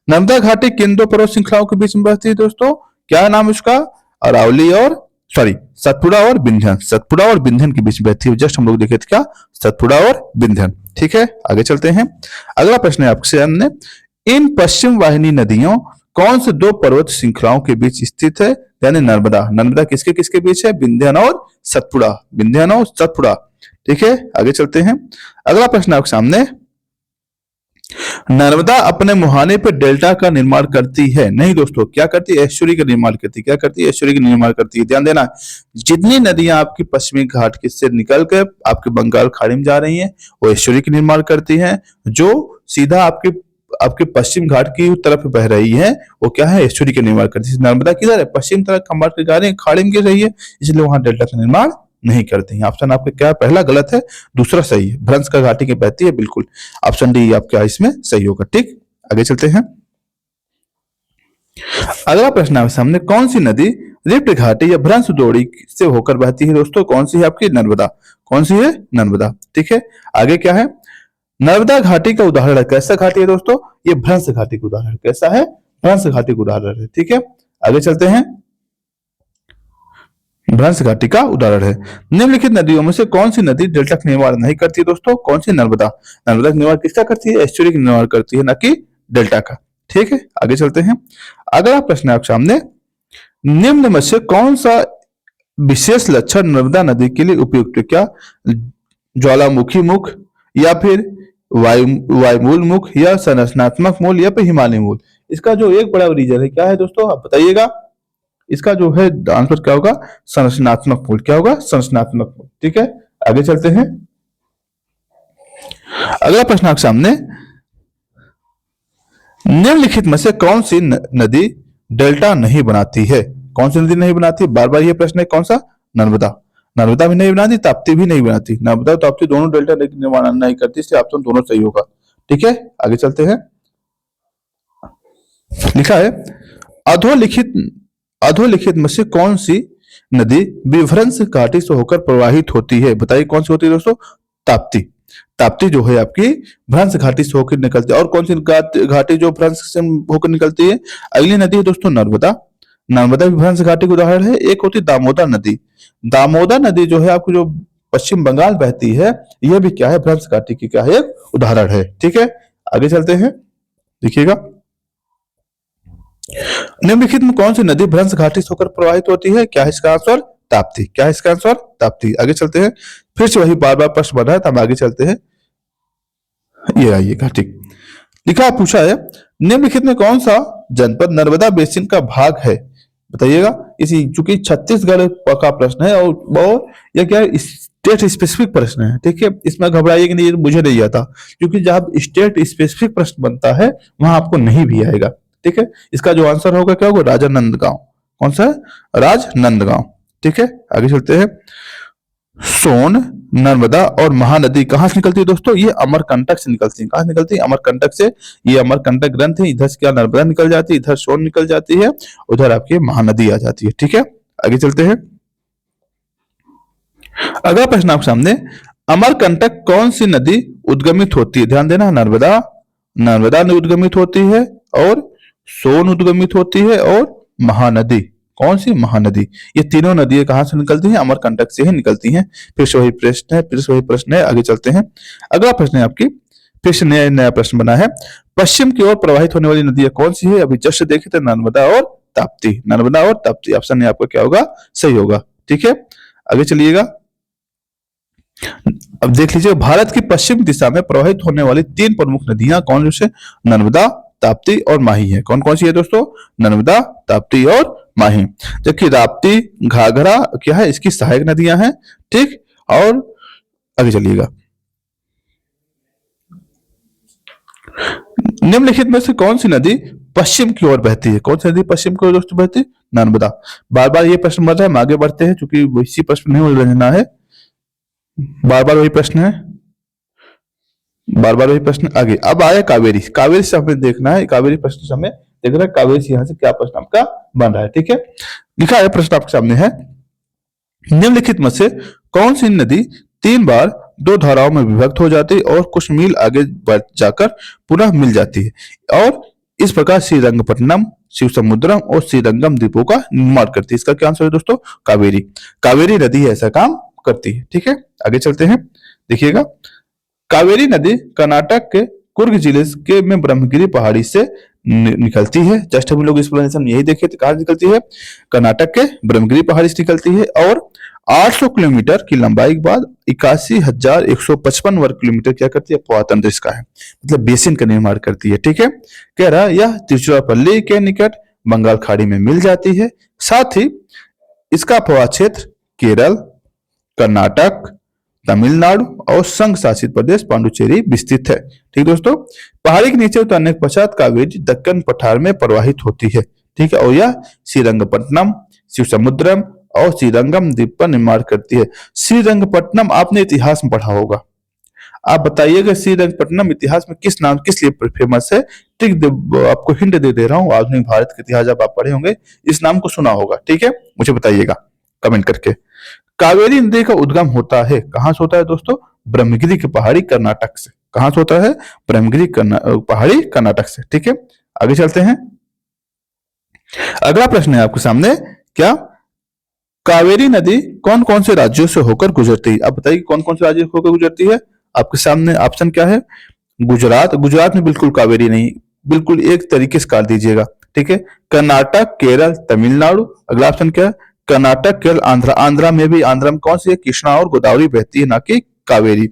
नर्मदा घाटी किन दो पर्वत श्रृंखलाओं के बीच में बहती है दोस्तों? क्या नाम उसका? अरावली और सतपुड़ा और विंध्यन। सतपुड़ा और विंध्यन के बीच में बहती है। जस्ट हम लोग देखे थे क्या? सतपुड़ा और विंध्यन। ठीक है, आगे चलते हैं। अगला प्रश्न है आपसे हमने, इन पश्चिम वाहिनी नदियों कौन से दो पर्वत श्रृंखलाओं के बीच स्थित है? यानी नर्मदा। नर्मदा किसके किसके बीच है? विंध्यन और सतपुड़ा। विंध्यन और सतपुड़ा। ठीक है, आगे चलते हैं। अगला प्रश्न आपके सामने, नर्मदा अपने मुहाने पर डेल्टा का निर्माण करती है? नहीं दोस्तों, क्या करती है? एस्चुरी का निर्माण करती है। क्या करती है? एस्चुरी का निर्माण करती है। ध्यान देना, जितनी नदियां आपकी पश्चिमी घाट के से निकल कर आपके बंगाल खाड़ी में जा रही हैं, वो एस्चुरी का निर्माण करती हैं। जो सीधा आपके आपके पश्चिम घाट की तरफ बह रही है, वो क्या है? एस्चुरी का निर्माण करती है। नर्मदा किधर है? पश्चिम तरफ खंबाट के खाड़ी में गिर रही है, इसलिए वहां डेल्टा का निर्माण नहीं करती हैं। ऑप्शन आपका क्या? पहला गलत है, दूसरा सही है। भ्रंश का घाटी के बहती है, बिल्कुल। ऑप्शन डी आपका इसमें सही होगा। ठीक, आगे चलते हैं। अगला प्रश्न आपके सामने, कौन सी नदी रिफ्ट घाटी या भ्रंश द्रोणी से होकर बहती है दोस्तों? कौन सी है आपकी? नर्मदा। कौन सी है? नर्मदा। ठीक है, आगे क्या है? नर्मदा घाटी का उदाहरण है। कैसा घाटी है दोस्तों? ये भ्रंश घाटी का उदाहरण। कैसा है? भ्रंश घाटी का उदाहरण है। ठीक है, आगे चलते हैं। भ्रंश घाटी का उदाहरण है। निम्नलिखित नदियों में से कौन सी नदी डेल्टा का निर्माण नहीं करती है दोस्तों? कौन सी? नर्मदा। नर्मदा का निर्माण किसका करती है? एस्चुरी का निर्माण करती है, ना कि डेल्टा का। ठीक है, आगे चलते हैं। अगला प्रश्न है आपके सामने, निम्न में से कौन सा विशेष लक्षण नर्मदा नदी के लिए उपयुक्त है? क्या ज्वालामुखी मुख, या फिर वायुमूल मुख, या संरचनात्मक मूल, या फिर हिमालय मूल? इसका जो एक बड़ा रीजन है, क्या है दोस्तों? आप बताइएगा। इसका जो है आंसर क्या होगा? संरचनात्मक मूल। क्या होगा? संरचनात्मक मूल। ठीक है, आगे चलते हैं। अगला प्रश्न आपके सामने, निम्नलिखित में से कौन सी नदी डेल्टा नहीं बनाती है? कौन सी नदी नहीं बनाती? बार बार ये प्रश्न है। कौन सा? नर्मदा। नर्मदा भी नहीं बनाती, ताप्ती भी नहीं बनाती। नर्मदा और ताप्ती दोनों डेल्टा निर्माण नहीं करती, इसलिए ऑप्शन दोनों सही होगा। ठीक है, आगे चलते हैं। लिखा है, अधोलिखित अधोलिखित में से कौन सी नदी विभ्रंश घाटी से होकर प्रवाहित होती है? बताइए कौन सी होती है दोस्तों? ताप्ती। ताप्ती जो है आपकी भ्रंश घाटी से होकर निकलती है। और कौन सी घाटी जो भ्रंश से होकर निकलती है? अगली नदी है दोस्तों नर्मदा। नर्मदा भी भ्रंश घाटी का उदाहरण है। एक होती दामोदर नदी। दामोदर नदी जो है आपको जो पश्चिम बंगाल बहती है, यह भी क्या है? भ्रंश घाटी की क्या है? एक उदाहरण है। ठीक है, आगे चलते हैं। देखिएगा, निम्नलिखित में कौन सी नदी भ्रंश घाटी से होकर प्रवाहित होती है? क्या है इसका आंसर? ताप्ती। क्या है इसका आंसर? ताप्ती। आगे चलते हैं। फिर से वही बार बार प्रश्न बना है, तो हम आगे चलते हैं। ये आइएगा, ठीक। लिखा पूछा है, निम्नलिखित में कौन सा जनपद नर्मदा बेसिन का भाग है? बताइएगा। इसी चूंकि छत्तीसगढ़ का प्रश्न है, और यह क्या है? स्टेट स्पेसिफिक प्रश्न है। ठीक है, इसमें घबराइए कि नहीं, मुझे नहीं आता, क्योंकि जब स्टेट स्पेसिफिक प्रश्न बनता है वहां आपको नहीं भी आएगा। ठीक है, इसका जो आंसर होगा क्या होगा? राजनांदगांव। कौन सा है? राजनांदगांव। ठीक है, आगे चलते हैं। सोन, नर्मदा और महानदी कहां से निकलती है दोस्तों? ये अमरकंटक से निकलती है। कहां से निकलती है? अमरकंटक से। ये अमरकंटक ग्रंथ है। इधर से क्या नर्मदा निकल जाती है, इधर सोन निकल जाती है, उधर आपकी महानदी आ जाती है। ठीक है, आगे चलते हैं। अगला प्रश्न आपके सामने, अमरकंटक कौन सी नदी उद्गमित होती है? ध्यान देना, नर्मदा नर्मदा उद्गमित होती है, और सोन उद्गमित होती है, और महानदी। कौन सी? महानदी। ये तीनों नदियां कहां से निकलती हैं? अमरकंटक से ही निकलती हैं। फिर से वही प्रश्न है। आगे चलते हैं। अगला प्रश्न है आपकी, फिर से नया प्रश्न बना है, पश्चिम की ओर प्रवाहित होने वाली नदियां कौन सी है? अभी जस्ट देखे थे, नर्मदा और ताप्ती। नर्मदा और ताप्ती। ऑप्शन है आपका क्या होगा? सही होगा। ठीक है, आगे चलिएगा। अब देख लीजिए, भारत की पश्चिम दिशा में प्रवाहित होने वाली तीन प्रमुख नदियां कौन से? नर्मदा, ताप्ती और माही है। कौन कौन सी है दोस्तों? नर्मदा, ताप्ती और माही। जबकि राप्ती, घाघरा क्या है? इसकी सहायक नदियां हैं। ठीक, और आगे चलिएगा। निम्नलिखित में से कौन सी नदी पश्चिम की ओर बहती है? कौन सी नदी पश्चिम की ओर दोस्तों बहती है? नर्मदा। बार बार ये प्रश्न बन रहा है, हम आगे बढ़ते हैं क्योंकि इसी प्रश्न नहीं उलझना है। बार बार वही प्रश्न है, बार बार वही प्रश्न। आगे अब आया कावेरी। कावेरी से हमें देखना है, कावेरी प्रश्न से हमें देखना है कावेरी से यहाँ से क्या प्रश्न आपका बन रहा है। ठीक है, लिखा है प्रश्न आपके सामने है, निम्नलिखित में से कौन सी नदी 3 बार 2 धाराओं में विभक्त हो जाती है और कुछ मील आगे बढ़ जाकर पुनः मिल जाती है और इस प्रकार श्रीरंगपट्टनम, शिवसमुद्रम और श्रीरंगम द्वीपों का निर्माण करती है? इसका क्या आंसर है दोस्तों? कावेरी। कावेरी नदी ऐसा काम करती है। ठीक है, आगे चलते हैं, देखिएगा। कावेरी नदी कर्नाटक के कुर्ग जिले के में ब्रह्मगिरी पहाड़ी से निकलती है। जस्ट हम लोग एक्सप्लेनेशन यही देखे थे, कहाँ निकलती है? कर्नाटक के ब्रह्मगिरी पहाड़ी से निकलती है और 800 किलोमीटर की लंबाई के बाद 81,155 वर्ग किलोमीटर क्या करती है? अपवातन देश का है, मतलब बेसिन का निर्माण करती है। ठीक है, कह रहा है यह तिरुचिरापल्ली के निकट बंगाल खाड़ी में मिल जाती है। साथ ही इसका अपवाद क्षेत्र केरल, कर्नाटक, तमिलनाडु और संघ शासित प्रदेश पांडुचेरी विस्तृत है। ठीक दोस्तों, पहाड़ी के नीचे उतरने के पश्चात कावेरी दक्कन पठार में प्रवाहित होती है। ठीक है, और यह श्रीरंगपट्टनम, शिवसमुद्रम और श्रीरंगम द्वीप पर निर्माण करती है। श्रीरंगपट्टनम आपने इतिहास में पढ़ा होगा, आप बताइएगा श्रीरंगपट्टनम इतिहास में किस नाम, किस लिए फेमस है? ठीक, आपको हिंट दे रहा हूँ, आधुनिक भारत का इतिहास जब आप पढ़े होंगे इस नाम को सुना होगा। ठीक है, मुझे बताइएगा कमेंट करके। कावेरी नदी का उद्गम होता है, कहां से होता है दोस्तों? ब्रह्मगिरी की पहाड़ी कर्नाटक से। कहां से होता है? ब्रह्मगिरी पहाड़ी कर्नाटक से। ठीक है, आगे चलते हैं। अगला प्रश्न है आपके सामने, क्या कावेरी नदी कौन कौन से राज्यों से होकर गुजरती है? आप बताइए कौन कौन से राज्यों से होकर गुजरती है? आपके सामने ऑप्शन क्या है? गुजरात, गुजरात में बिल्कुल कावेरी नहीं, बिल्कुल एक तरीके से काट दीजिएगा। ठीक है, कर्नाटक, केरल, तमिलनाडु। अगला ऑप्शन क्या है? कर्नाटक, केरल, आंध्रा। आंध्रा में भी, आंध्रा में कौन सी है? कृष्णा और गोदावरी बहती है, ना कि कावेरी।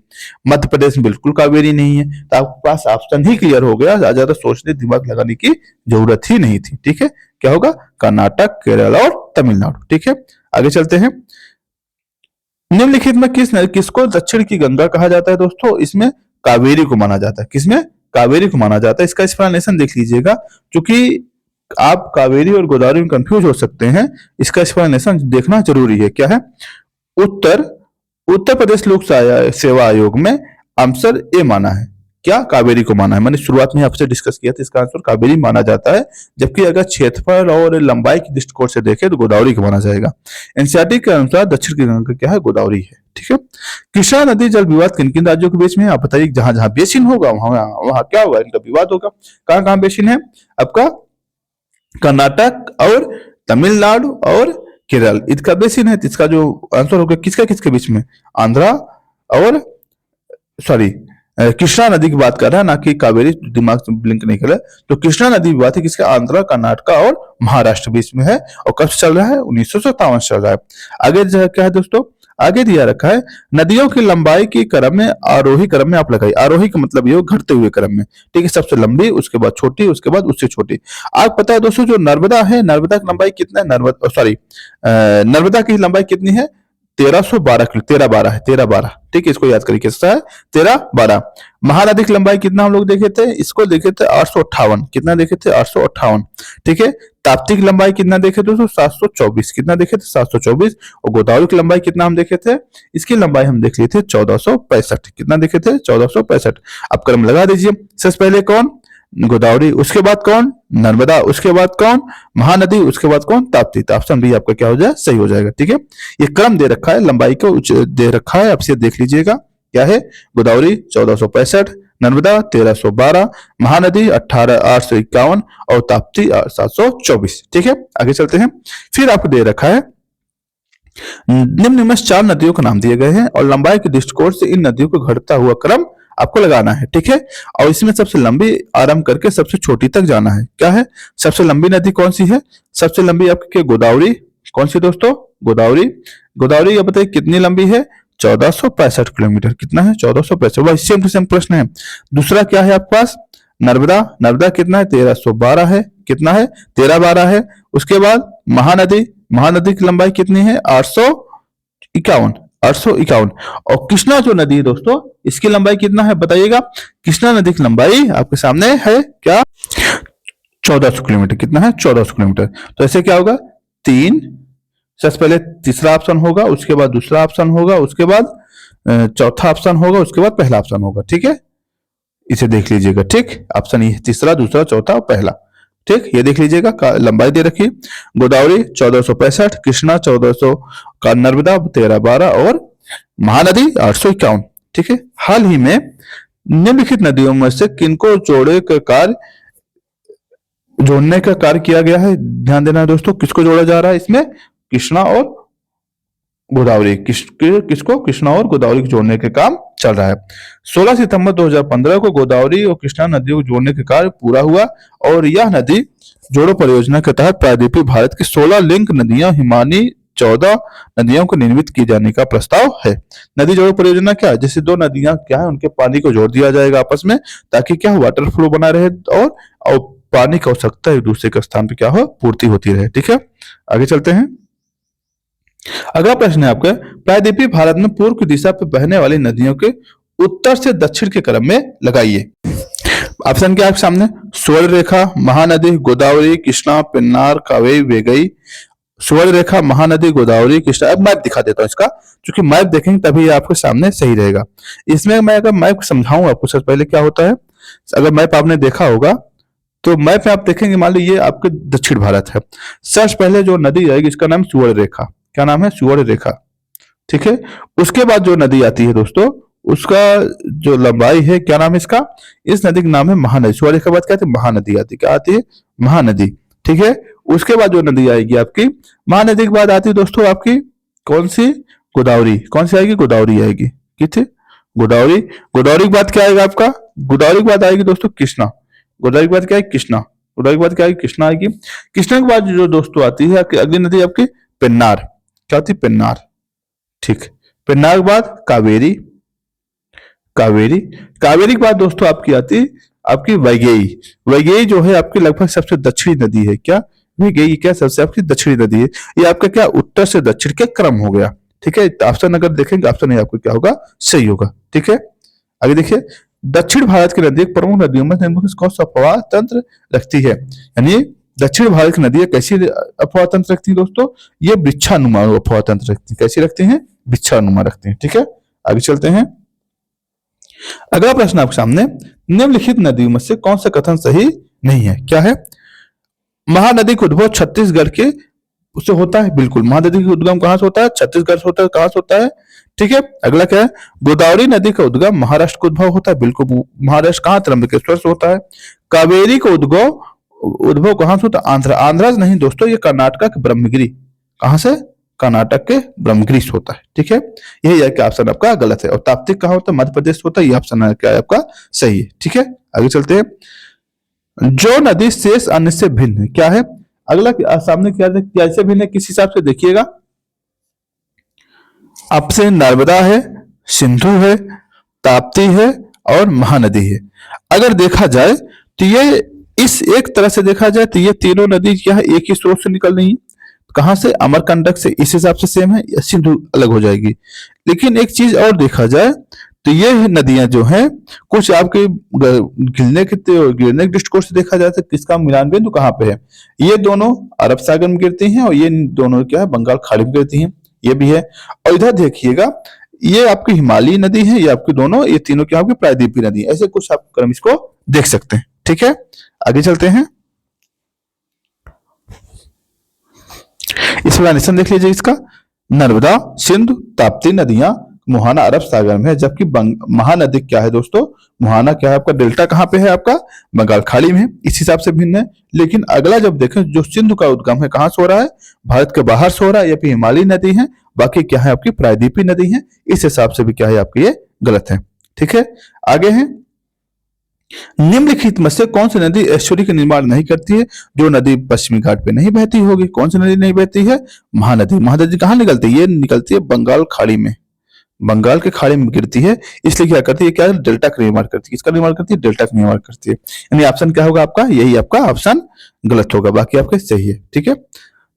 मध्य प्रदेश में बिल्कुल कावेरी नहीं है, तो आपके पास ऑप्शन ही क्लियर हो गया, ज्यादा सोचने दिमाग लगाने की जरूरत ही नहीं थी। ठीक है, क्या होगा? कर्नाटक, केरल और तमिलनाडु। ठीक है, आगे चलते हैं। निम्नलिखित में किसको दक्षिण की गंगा कहा जाता है दोस्तों? इसमें कावेरी को माना जाता है। किसमें? कावेरी को माना जाता है। इसका एक्सप्लेनेशन देख लीजिएगा, क्योंकि आप कावेरी और गोदावरी में कंफ्यूज हो सकते हैं, इसका एक्सप्लेनेशन देखना जरूरी है। क्या है? उत्तर उत्तर प्रदेश लोक सेवा आयोग में आंसर ए माना है। क्या? कावेरी को माना है। मैंने शुरुआत में आपसे डिस्कस किया था, इसका आंसर कावेरी माना जाता है, जबकि अगर क्षेत्रफल और लंबाई की दृष्टिकोण से देखें तो गोदावरी को माना जाएगा। एनसीईआरटी के अनुसार दक्षिण की गंगा क्या है? गोदावरी है। ठीक है, कृष्णा नदी जल विवाद किन किन राज्यों के बीच में है? आप बताइए। जहां जहां बेसिन होगा वहां क्या होगा? इनका विवाद होगा। कहां कहां बेसिन है आपका? कर्नाटक और तमिलनाडु और केरल, इसका बेसिन है। इसका जो आंसर होगा किसका किसके बीच में? आंध्रा और सॉरी कृष्णा नदी की बात कर रहा है, ना कि कावेरी, दिमाग से ब्लिंक नहीं कर रहा है। तो कृष्णा नदी की बात है किसका? आंध्रा, कर्नाटक और महाराष्ट्र बीच में है, और कब से चल रहा है? 1957 चल रहा है। आगे क्या है दोस्तों? आगे दिया रखा है, नदियों की लंबाई के क्रम में आरोही क्रम में आप लगाइए। आरोही का मतलब ये हो घटते हुए क्रम में। ठीक है, सबसे लंबी, उसके बाद छोटी, उसके बाद उससे छोटी। आप पता है दोस्तों, जो नर्मदा है, नर्मदा की लंबाई कितना है? नर्मदा की लंबाई कितनी है? 1312 किलो, 1312 है, 1312। ठीक है, इसको याद करिए कैसा है? 1312। महानदी की लंबाई कितना हम लोग देखे थे? इसको देखे थे 858। कितना देखे थे? 858। ठीक है, ताप्ती की लंबाई कितना देखे थे दोस्तों? 724। कितना देखे थे? 724। और गोदावरी की लंबाई कितना हम देखे थे? इसकी लंबाई हम देख लिए थे 1465। कितना देखे थे? 1465। अब क्रम लगा दीजिए, सबसे पहले कौन? गोदावरी, उसके बाद कौन? नर्मदा, उसके बाद कौन? महानदी, उसके बाद कौन? ताप्ती। तो ऑप्शन बी आपका क्या हो जाए? सही हो जाएगा। ठीक है, ये क्रम दे रखा है, लंबाई को दे रखा है, आपसे देख लीजिएगा। क्या है? गोदावरी 1465, नर्मदा 1312, महानदी 851 और ताप्ती 724। ठीक है, आगे चलते हैं। फिर आपको दे रखा है, निम्न में 4 नदियों के नाम दिए गए हैं और लंबाई के दृष्टिकोण से इन नदियों को घटता हुआ क्रम आपको लगाना है। ठीक है, और इसमें सबसे लंबी आरंभ करके सबसे छोटी तक जाना है। क्या है? सबसे लंबी नदी कौन सी है? सबसे लंबी आपकी गोदावरी। कौन सी दोस्तों? गोदावरी। गोदावरी ये बताइए कितनी लंबी है? 1465 किलोमीटर। कितना है? 1465। वही सेम टू सेम प्रश्न है। दूसरा क्या है आपके पास? नर्मदा। नर्मदा कितना है? 1312 है। कितना है? 1312 है। उसके बाद महानदी। महानदी की लंबाई कितनी है? 851। 851। और कृष्णा जो नदी है दोस्तों, इसकी लंबाई कितना है बताइएगा। कृष्णा नदी की लंबाई आपके सामने है क्या, 1400 किलोमीटर। कितना है, 1400 किलोमीटर। तो ऐसे क्या होगा, 3, सबसे पहले तीसरा ऑप्शन होगा, उसके बाद दूसरा ऑप्शन होगा, उसके बाद चौथा ऑप्शन होगा, उसके बाद पहला ऑप्शन होगा। ठीक है, इसे देख लीजिएगा। ठीक, ऑप्शन ये तीसरा, दूसरा, चौथा और पहला। ठीक, ये देख लीजिएगा, लंबाई दे रखी। गोदावरी 1465, कृष्णा 1400 का, नर्मदा 1312 और महानदी 851। ठीक है, हाल ही में निम्नलिखित नदियों में से किनको जोड़ने का कार्य किया गया है। ध्यान देना है दोस्तों, किसको जोड़ा जा रहा है इसमें, कृष्णा और गोदावरी। किसको, कृष्णा और गोदावरी को जोड़ने के काम चल रहा है। 16 सितंबर 2015 को गोदावरी और कृष्णा नदियों को जोड़ने का कार्य पूरा हुआ और यह नदी जोड़ो परियोजना के तहत प्रायद्वीपीय भारत की 16 लिंक नदियां हिमानी 14 नदियों को निर्मित किए जाने का प्रस्ताव है। नदी जोड़ो परियोजना क्या है, जैसे दो नदियां क्या है, उनके पानी को जोड़ दिया जाएगा आपस में, ताकि क्या वाटर फ्लो बना रहे और पानी की आवश्यकता एक दूसरे के स्थान पर क्या हो, पूर्ति होती रहे। ठीक है, आगे चलते हैं। अगला प्रश्न है आपका, प्रायद्वीपीय भारत में पूर्व की दिशा पर बहने वाली नदियों के उत्तर से दक्षिण के क्रम में लगाइए। ऑप्शन क्या है आपके सामने, स्वर्ण रेखा, महानदी, गोदावरी, कृष्णा, पेन्नार, कावेरी, वेगई। स्वर्ण रेखा, महानदी, गोदावरी, कृष्णा। अब मैप दिखा देता हूं इसका, क्योंकि मैप देखेंगे तभी आपके सामने सही रहेगा। इसमें मैं अगर मैप समझाऊं आपको, सबसे पहले क्या होता है, अगर मैप आपने देखा होगा तो मैप में आप देखेंगे, मान लो ये आपके दक्षिण भारत है, सबसे पहले जो नदी आएगी इसका नाम सुवर्ण रेखा। क्या नाम है, सुवर्ण रेखा। ठीक है, उसके बाद जो नदी आती है दोस्तों, उसका जो लंबाई है, क्या नाम है इसका, इस नदी का नाम है महानदी। सुवर्ण रेखा के बाद क्या आती है, महानदी आती है। क्या आती है, महानदी। ठीक है, उसके बाद जो नदी आएगी आपकी, महानदी के बाद आती है दोस्तों आपकी कौन सी, गोदावरी। कौन सी आएगी, गोदावरी आएगी। कितने, गोदावरी। गोदावरी के बाद क्या आएगा आपका, गोदावरी के बाद आएगी दोस्तों कृष्णा। गोदावरी के बाद क्या है, कृष्णा। गोदावरी के बाद क्या आएगी, कृष्णा आएगी। कृष्णा के बाद जो दोस्तों आती है आपकी अगली नदी आपकी पेन्नार। क्या होती है, पेन्नार। ठीक, पेन्नार के बाद कावेरी। कावेरी, कावेरी के बाद दोस्तों आपकी आती आपकी वैगेई। वैगेई जो है आपकी लगभग सबसे दक्षिणी नदी है। क्या, वैगेई क्या सबसे आपकी दक्षिणी नदी है। ये आपका क्या उत्तर से दक्षिण के क्रम हो गया। ठीक है, ऑप्शन अगर देखेंगे, ऑप्शन नहीं आपको क्या होगा, सही होगा। ठीक है, आगे देखिए, दक्षिण भारत की नदी प्रमुख नदियों में कौन सा अफवाह तंत्र रखती है। यानी दक्षिण भारत की नदियां कैसी अफवाह तंत्र रखती है दोस्तों, ये वृक्षानुमा अफवाह तंत्र रखती है। कैसी रखती हैं, वृक्षानुमा रखती हैं। ठीक है, आगे चलते हैं। अगला प्रश्न आपके सामने, निम्नलिखित नदियों में से कौन सा कथन सही नहीं है। क्या है, महानदी का उद्भव छत्तीसगढ़ के उससे होता है। बिल्कुल, महानदी का उद्गम कहां से होता है, छत्तीसगढ़ से होता है। कहां से होता है, ठीक है। अगला क्या है, गोदावरी नदी का उद्गम महाराष्ट्र का उद्भव होता है। बिल्कुल, महाराष्ट्र कहां, त्र्यंबकेश्वर से होता है। कावेरी का उद्भव कहां से होता है, आंध्र। आंध्रा नहीं दोस्तों, ये कर्नाटक के ब्रह्मगिरी। कहां से, कर्नाटक के ब्रह्मगिरी से होता है। ठीक है, यही है कि ऑप्शन आपका गलत है। और ताप्तिक कहां होता है, मध्य प्रदेश होता है। ये ऑप्शन क्या है आपका सही है। ठीक है, आगे चलते हैं। जो नदी शेष अन्य से भिन्न है, क्या है, अगला सामने क्या कैसे भिन्न है, किस हिसाब से देखिएगा। आपसे नर्मदा है, सिंधु है, ताप्ती है और महानदी है। अगर देखा जाए तो ये इस एक तरह से देखा जाए तो ये तीनों नदी क्या है, एक ही स्रोत से निकल रही है। कहां से, अमरकंटक से। इस हिसाब से सेम है, सिंधु अलग हो जाएगी। लेकिन एक चीज और देखा जाए तो ये नदियां जो हैं कुछ आपके गिरने के दृष्टिकोण से देखा जाए तो किसका मिलान बिंदु कहां पे है, ये दोनों अरब सागर में गिरती हैं और ये दोनों क्या है, बंगाल खाड़ी में गिरती हैं। ये भी है। और इधर देखिएगा, ये आपकी हिमालयी नदी है, ये आपकी दोनों, ये तीनों क्या आपकी प्रायद्वीपीय नदी है। ऐसे कुछ आप क्रम इसको देख सकते हैं। ठीक है, आगे चलते हैं। इस एक्सप्लेनेशन देख लीजिए इसका। नर्मदा, सिंधु, ताप्ती नदियां मुहाना अरब सागर में है, जबकि महानदी क्या है दोस्तों, मुहाना क्या है आपका, डेल्टा कहां पे है आपका, बंगाल खाड़ी में है। इस हिसाब से भिन्न है। लेकिन अगला जब देखें, जो सिंधु का उद्गम है कहां से हो रहा है, भारत के बाहर से हो रहा है, या फिर हिमालयी नदी है, बाकी क्या है आपकी प्रायद्वीपीय नदी है। इस हिसाब से भी क्या है आपकी ये गलत है। ठीक है, आगे है। निम्नलिखित में से कौन सी नदी एस्चुरी का निर्माण नहीं करती है, जो नदी पश्चिमी घाट पे नहीं बहती होगी। कौन सी नदी नहीं बहती है, महानदी। महानदी कहां निकलती है, ये निकलती है बंगाल खाड़ी में, बंगाल के खाड़ी में गिरती है। इसलिए क्या करती है, क्या है, डेल्टा का निर्माण करती है। इसका निर्माण करती है, डेल्टा का निर्माण करती है। यानी ऑप्शन क्या होगा आपका, यही आपका ऑप्शन गलत होगा, बाकी आपके सही है। ठीक है,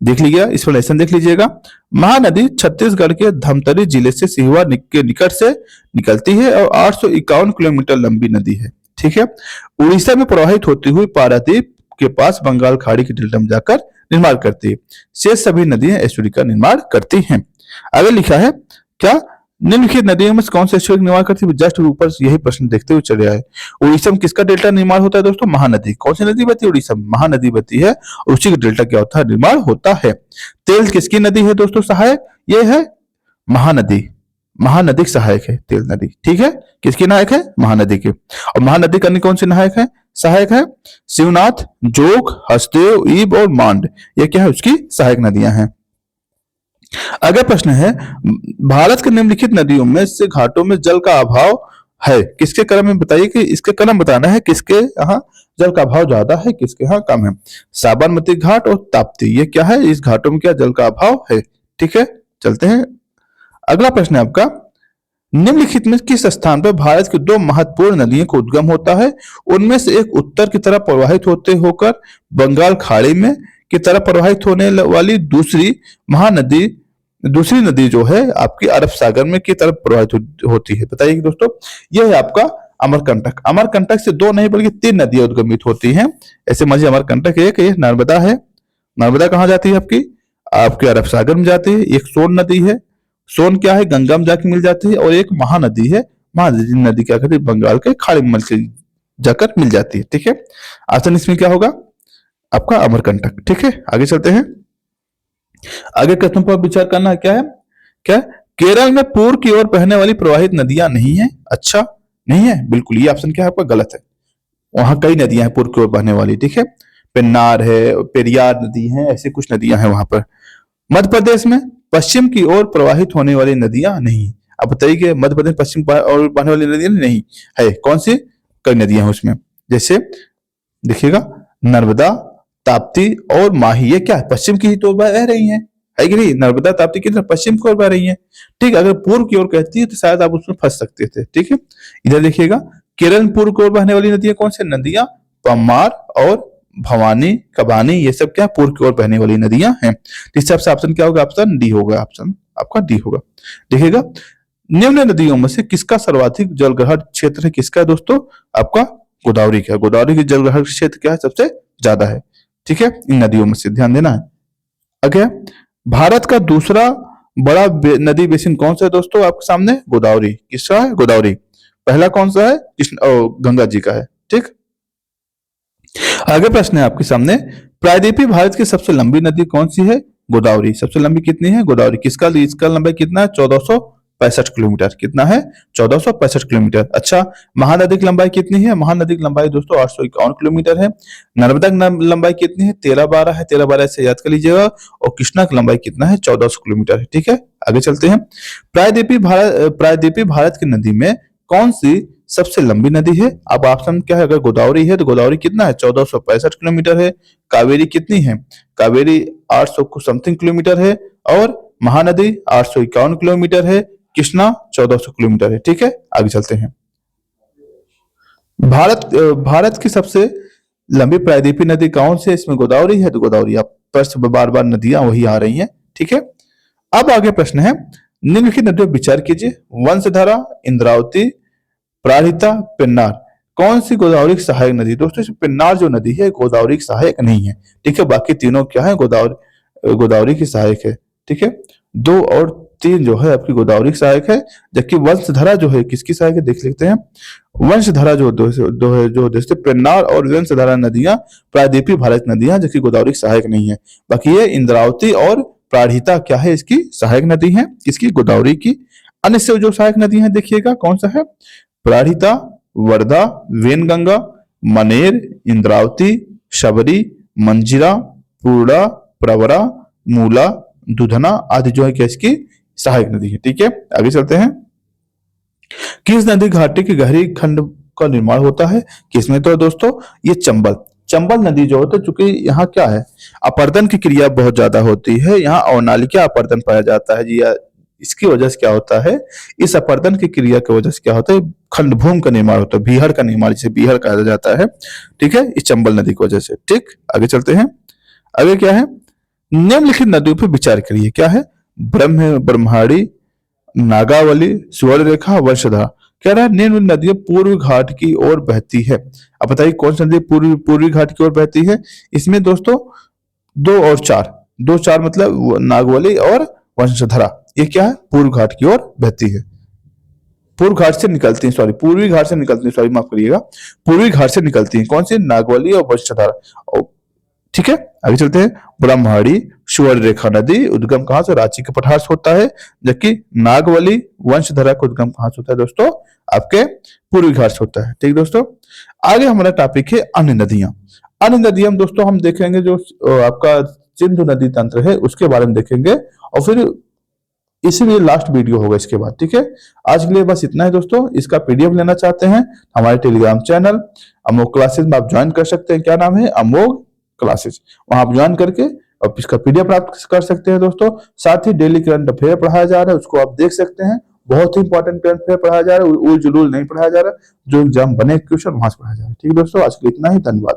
देख लीजिएगा, एक्सप्लेनेशन देख लीजिएगा। महानदी छत्तीसगढ़ के धमतरी जिले से सिहुआ के निकट से निकलती है और 851 किलोमीटर लंबी नदी है। ठीक है। उड़ीसा में प्रवाहित होती हुई पारादीप के पास बंगाल खाड़ी के डेल्टा में जाकर निर्माण करती है। शेष सभी नदियां एस्चुरी का निर्माण करती हैं। आगे लिखा है क्या, निम्नलिखित नदियों में से कौन से एस्चुरी का निर्माण करती है? जस्ट ऊपर यही प्रश्न देखते हुए चले आए। उड़ीसा में किसका डेल्टा निर्माण होता है दोस्तों? महानदी। कौन सी नदी बहती है? उड़ीसा में महानदी बहती है और उसी का डेल्टा क्या होता है? निर्माण होता है। तेल किसकी नदी है दोस्तों सहायक? ये है महानदी। महानदी सहायक है तेल नदी। ठीक है, किसकी नायक है? महानदी के। और महानदी का कौन सी नायक है? सहायक है शिवनाथ, जोग, हसदेव, ईब और मांड। ये क्या है? उसकी सहायक नदियां हैं। अगला प्रश्न है, भारत के निम्नलिखित नदियों में से घाटों में जल का अभाव है, किसके क्रम में बताइए कि इसके क्रम बताना है, किसके यहाँ जल का अभाव ज्यादा है, किसके यहाँ कम है। साबरमती घाट और ताप्ती, ये क्या है? इस घाटों में क्या जल का अभाव है। ठीक है, चलते हैं। अगला प्रश्न है आपका, निम्नलिखित में किस स्थान पर भारत की दो महत्वपूर्ण नदियों का उद्गम होता है? उनमें से एक उत्तर की तरफ प्रवाहित होते होकर बंगाल खाड़ी में की तरफ प्रवाहित होने वाली दूसरी नदी जो है आपकी अरब सागर में की तरफ प्रवाहित होती है। बताइए दोस्तों, यह है आपका अमरकंटक। अमरकंटक से दो नहीं बल्कि तीन नदियां उद्गमित होती हैं। ऐसे मजे अमरकंटक एक है, नर्मदा है। नर्मदा कहाँ जाती है? आपकी आपके अरब सागर में जाती है। एक सोन नदी है, सोन क्या है? गंगा में जाके मिल जाती है। और एक महानदी है, महानदी नदी क्या करती है? बंगाल के खाड़ी में जाकर मिल जाती है। ठीक है, आसन इसमें क्या होगा? आपका अमरकंटक। ठीक है, आगे चलते हैं। आगे प्रश्न पर विचार करना है क्या है? क्या केरल में पूर्व की ओर बहने वाली प्रवाहित नदियां नहीं है? अच्छा, नहीं है, बिल्कुल ये ऑप्शन क्या है आपका? गलत है। वहां कई नदियां हैं पूर्व की ओर बहने वाली। ठीक है, पेन्नार है, पेरियार नदी है, ऐसी कुछ नदियां हैं वहां पर। मध्य प्रदेश में पश्चिम की ओर प्रवाहित होने वाली नदियां नहीं। अब बताइए कि मध्य प्रदेश पश्चिम और बहने वाली नदियां नहीं है, कौन सी? कई नदियां हैं उसमें, जैसे देखिएगा नर्मदा, ताप्ती और माही। ये क्या है? पश्चिम की ही तो बह रही हैं, है कि नहीं? नर्मदा ताप्ती की तरफ पश्चिम की ओर बह रही हैं। ठीक है, अगर पूर्व की ओर कहती है तो शायद आप उसमें फंस सकते थे। ठीक है, इधर देखिएगा, केरल में पूर्व की ओर बहने वाली नदियां कौन सी? नदियां पम्मार और भवानी, कबानी, ये सब क्या पूर्व की ओर बहने वाली नदियां हैं। तो इस सबसे ऑप्शन क्या होगा? ऑप्शन डी होगा। ऑप्शन आपका डी होगा। देखिएगा, निम्न नदियों में से किसका सर्वाधिक जलग्रहण क्षेत्र है? किसका है दोस्तों? आपका गोदावरी का। गोदावरी की जलग्रहण क्षेत्र क्या है? सबसे ज्यादा है। ठीक है, इन नदियों में से ध्यान देना है। आगे, भारत का दूसरा बड़ा नदी बेसिन कौन सा है दोस्तों? आपके सामने गोदावरी। किसका है? गोदावरी। पहला कौन सा है? गंगा जी का है। ठीक, आगे प्रश्न है आपके सामने, प्रायद्वीपीय भारत की सबसे लंबी नदी कौन सी है? गोदावरी। सबसे लंबी कितनी है? गोदावरी। किसका? इसका लंबाई कितना है? 1465 किलोमीटर। कितना है? 1465 किलोमीटर। अच्छा, महानदी की लंबाई कितनी है? महानदी की लंबाई दोस्तों 851 किलोमीटर है। नर्मदा की लंबाई कितनी है? 1312 है। 1312 से याद कर लीजिएगा। और कृष्णा की लंबाई कितना है? 1400 किलोमीटर है। ठीक है, आगे चलते हैं। प्रायद्वीपीय भारत की नदी में कौन सी सबसे लंबी नदी है? अब ऑप्शन क्या है? अगर गोदावरी है तो गोदावरी कितना है? 1465 किलोमीटर है। कावेरी कितनी है? कावेरी 800 समथिंग किलोमीटर है। और महानदी 851 किलोमीटर है। कृष्णा 1400 किलोमीटर है। ठीक है, आगे चलते हैं। भारत की सबसे लंबी प्रायद्वीपीय नदी कौन सी है? इसमें गोदावरी है तो गोदावरी। आप प्रश्न बार बार नदियां वही आ रही हैं। ठीक है, अब आगे प्रश्न है, निम्नलिखित नदियों पर विचार कीजिए। वंशधारा, इंद्रावती, प्राणहिता, पेन्नार। कौन सी गोदावरी की सहायक नदी? दोस्तों इसमें पेन्नार जो नदी है गोदावरी की सहायक नहीं है। ठीक है, बाकी तीनों क्या है? गोदावरी की सहायक है। ठीक है, 2 और 3 जो है आपकी गोदावरी की सहायक है। जबकि वंशधारा जो है किसकी सहायक है? देख लेते हैं। वंशधारा जो है जो दोस्तों पेन्नार और वंशधारा नदियां प्रायद्वीपीय भारत नदियां जबकि गोदावरी की सहायक नहीं है। बाकी ये इंद्रावती और प्राणहिता क्या है? इसकी सहायक नदी है। किसकी? गोदावरी की। अन्य से जो सहायक नदी है देखिएगा कौन सा है? प्राणहिता, वर्धा, वेनगंगा, मनेर, इंद्रावती, शबरी, मंजिरा, पूर्णा, प्रवरा, मूला, दुधना आदि जो है क्या इसकी सहायक नदी है। ठीक है, आगे चलते हैं। किस नदी घाटी के गहरी खंड का निर्माण होता है? किसमें? तो दोस्तों ये चंबल नदी जो होता है, चूंकि यहाँ क्या है अपर्दन की क्रिया बहुत ज्यादा होती है, यहाँ अवनालिका अपर्दन पाया जाता है जी। इसकी वजह से क्या होता है? इस अपर्दन की क्रिया की वजह से क्या होता है? खंडभूमि का निर्माण होता है, बीहड़ का निर्माण, जिसे बीहड़ कहा जाता है। ठीक है, इस चंबल नदी की वजह से। ठीक, आगे चलते हैं। आगे क्या है? निम्नलिखित नदियों पर विचार करिए। क्या है? ब्रह्मणी, नागावली, सुवर्णरेखा, वंशधारा। कह रहा है निम्न नदियां पूर्व घाट की ओर बहती है। अब बताइए कौन सी नदी पूर्वी घाट की ओर बहती है? इसमें दोस्तों दो और चार, दो चार मतलब नागवली और वंशधारा, ये क्या है? पूर्व घाट की ओर बहती है। पूर्व घाट से निकलती है, सॉरी पूर्वी घाट से निकलती है, सॉरी माफ करिएगा, पूर्वी घाट से निकलती है। कौन सी? नागवली और वंशधारा। ठीक है, आगे चलते हैं। ब्रह्मणी सुवर्णरेखा नदी उद्गम कहां से? रांची के पठार से होता है। जबकि नागवली वंशधारा का उद्गम कहां से होता है दोस्तों? आपके पूर्वी घाट से होता है। ठीक दोस्तों, आगे हमारा टॉपिक है अन्य नदियां। अन्य नदियां दोस्तों हम देखेंगे जो आपका सिंधु नदी तंत्र है उसके बारे में देखेंगे, और फिर इसीलिए लास्ट वीडियो होगा इसके बाद। ठीक है, आज के लिए बस इतना है दोस्तों। इसका पीडीएफ लेना चाहते हैं हमारे टेलीग्राम चैनल अमोघ क्लासेस में आप ज्वाइन कर सकते हैं। क्या नाम है? अमोघ क्लासेस। वहां आप ज्वाइन करके और इसका पीडीएफ प्राप्त कर सकते हैं दोस्तों। साथ ही डेली करंट अफेयर पढ़ाया जा रहा है, उसको आप देख सकते हैं। बहुत ही इंपॉर्टेंट करंट अफेयर पढ़ाया जा रहा है, उल जुलूल नहीं पढ़ाया जा रहा है। जो एग्जाम बने क्वेश्चन वहां से पढ़ाया जा रहा है। ठीक है दोस्तों, आज के लिए इतना ही, धन्यवाद।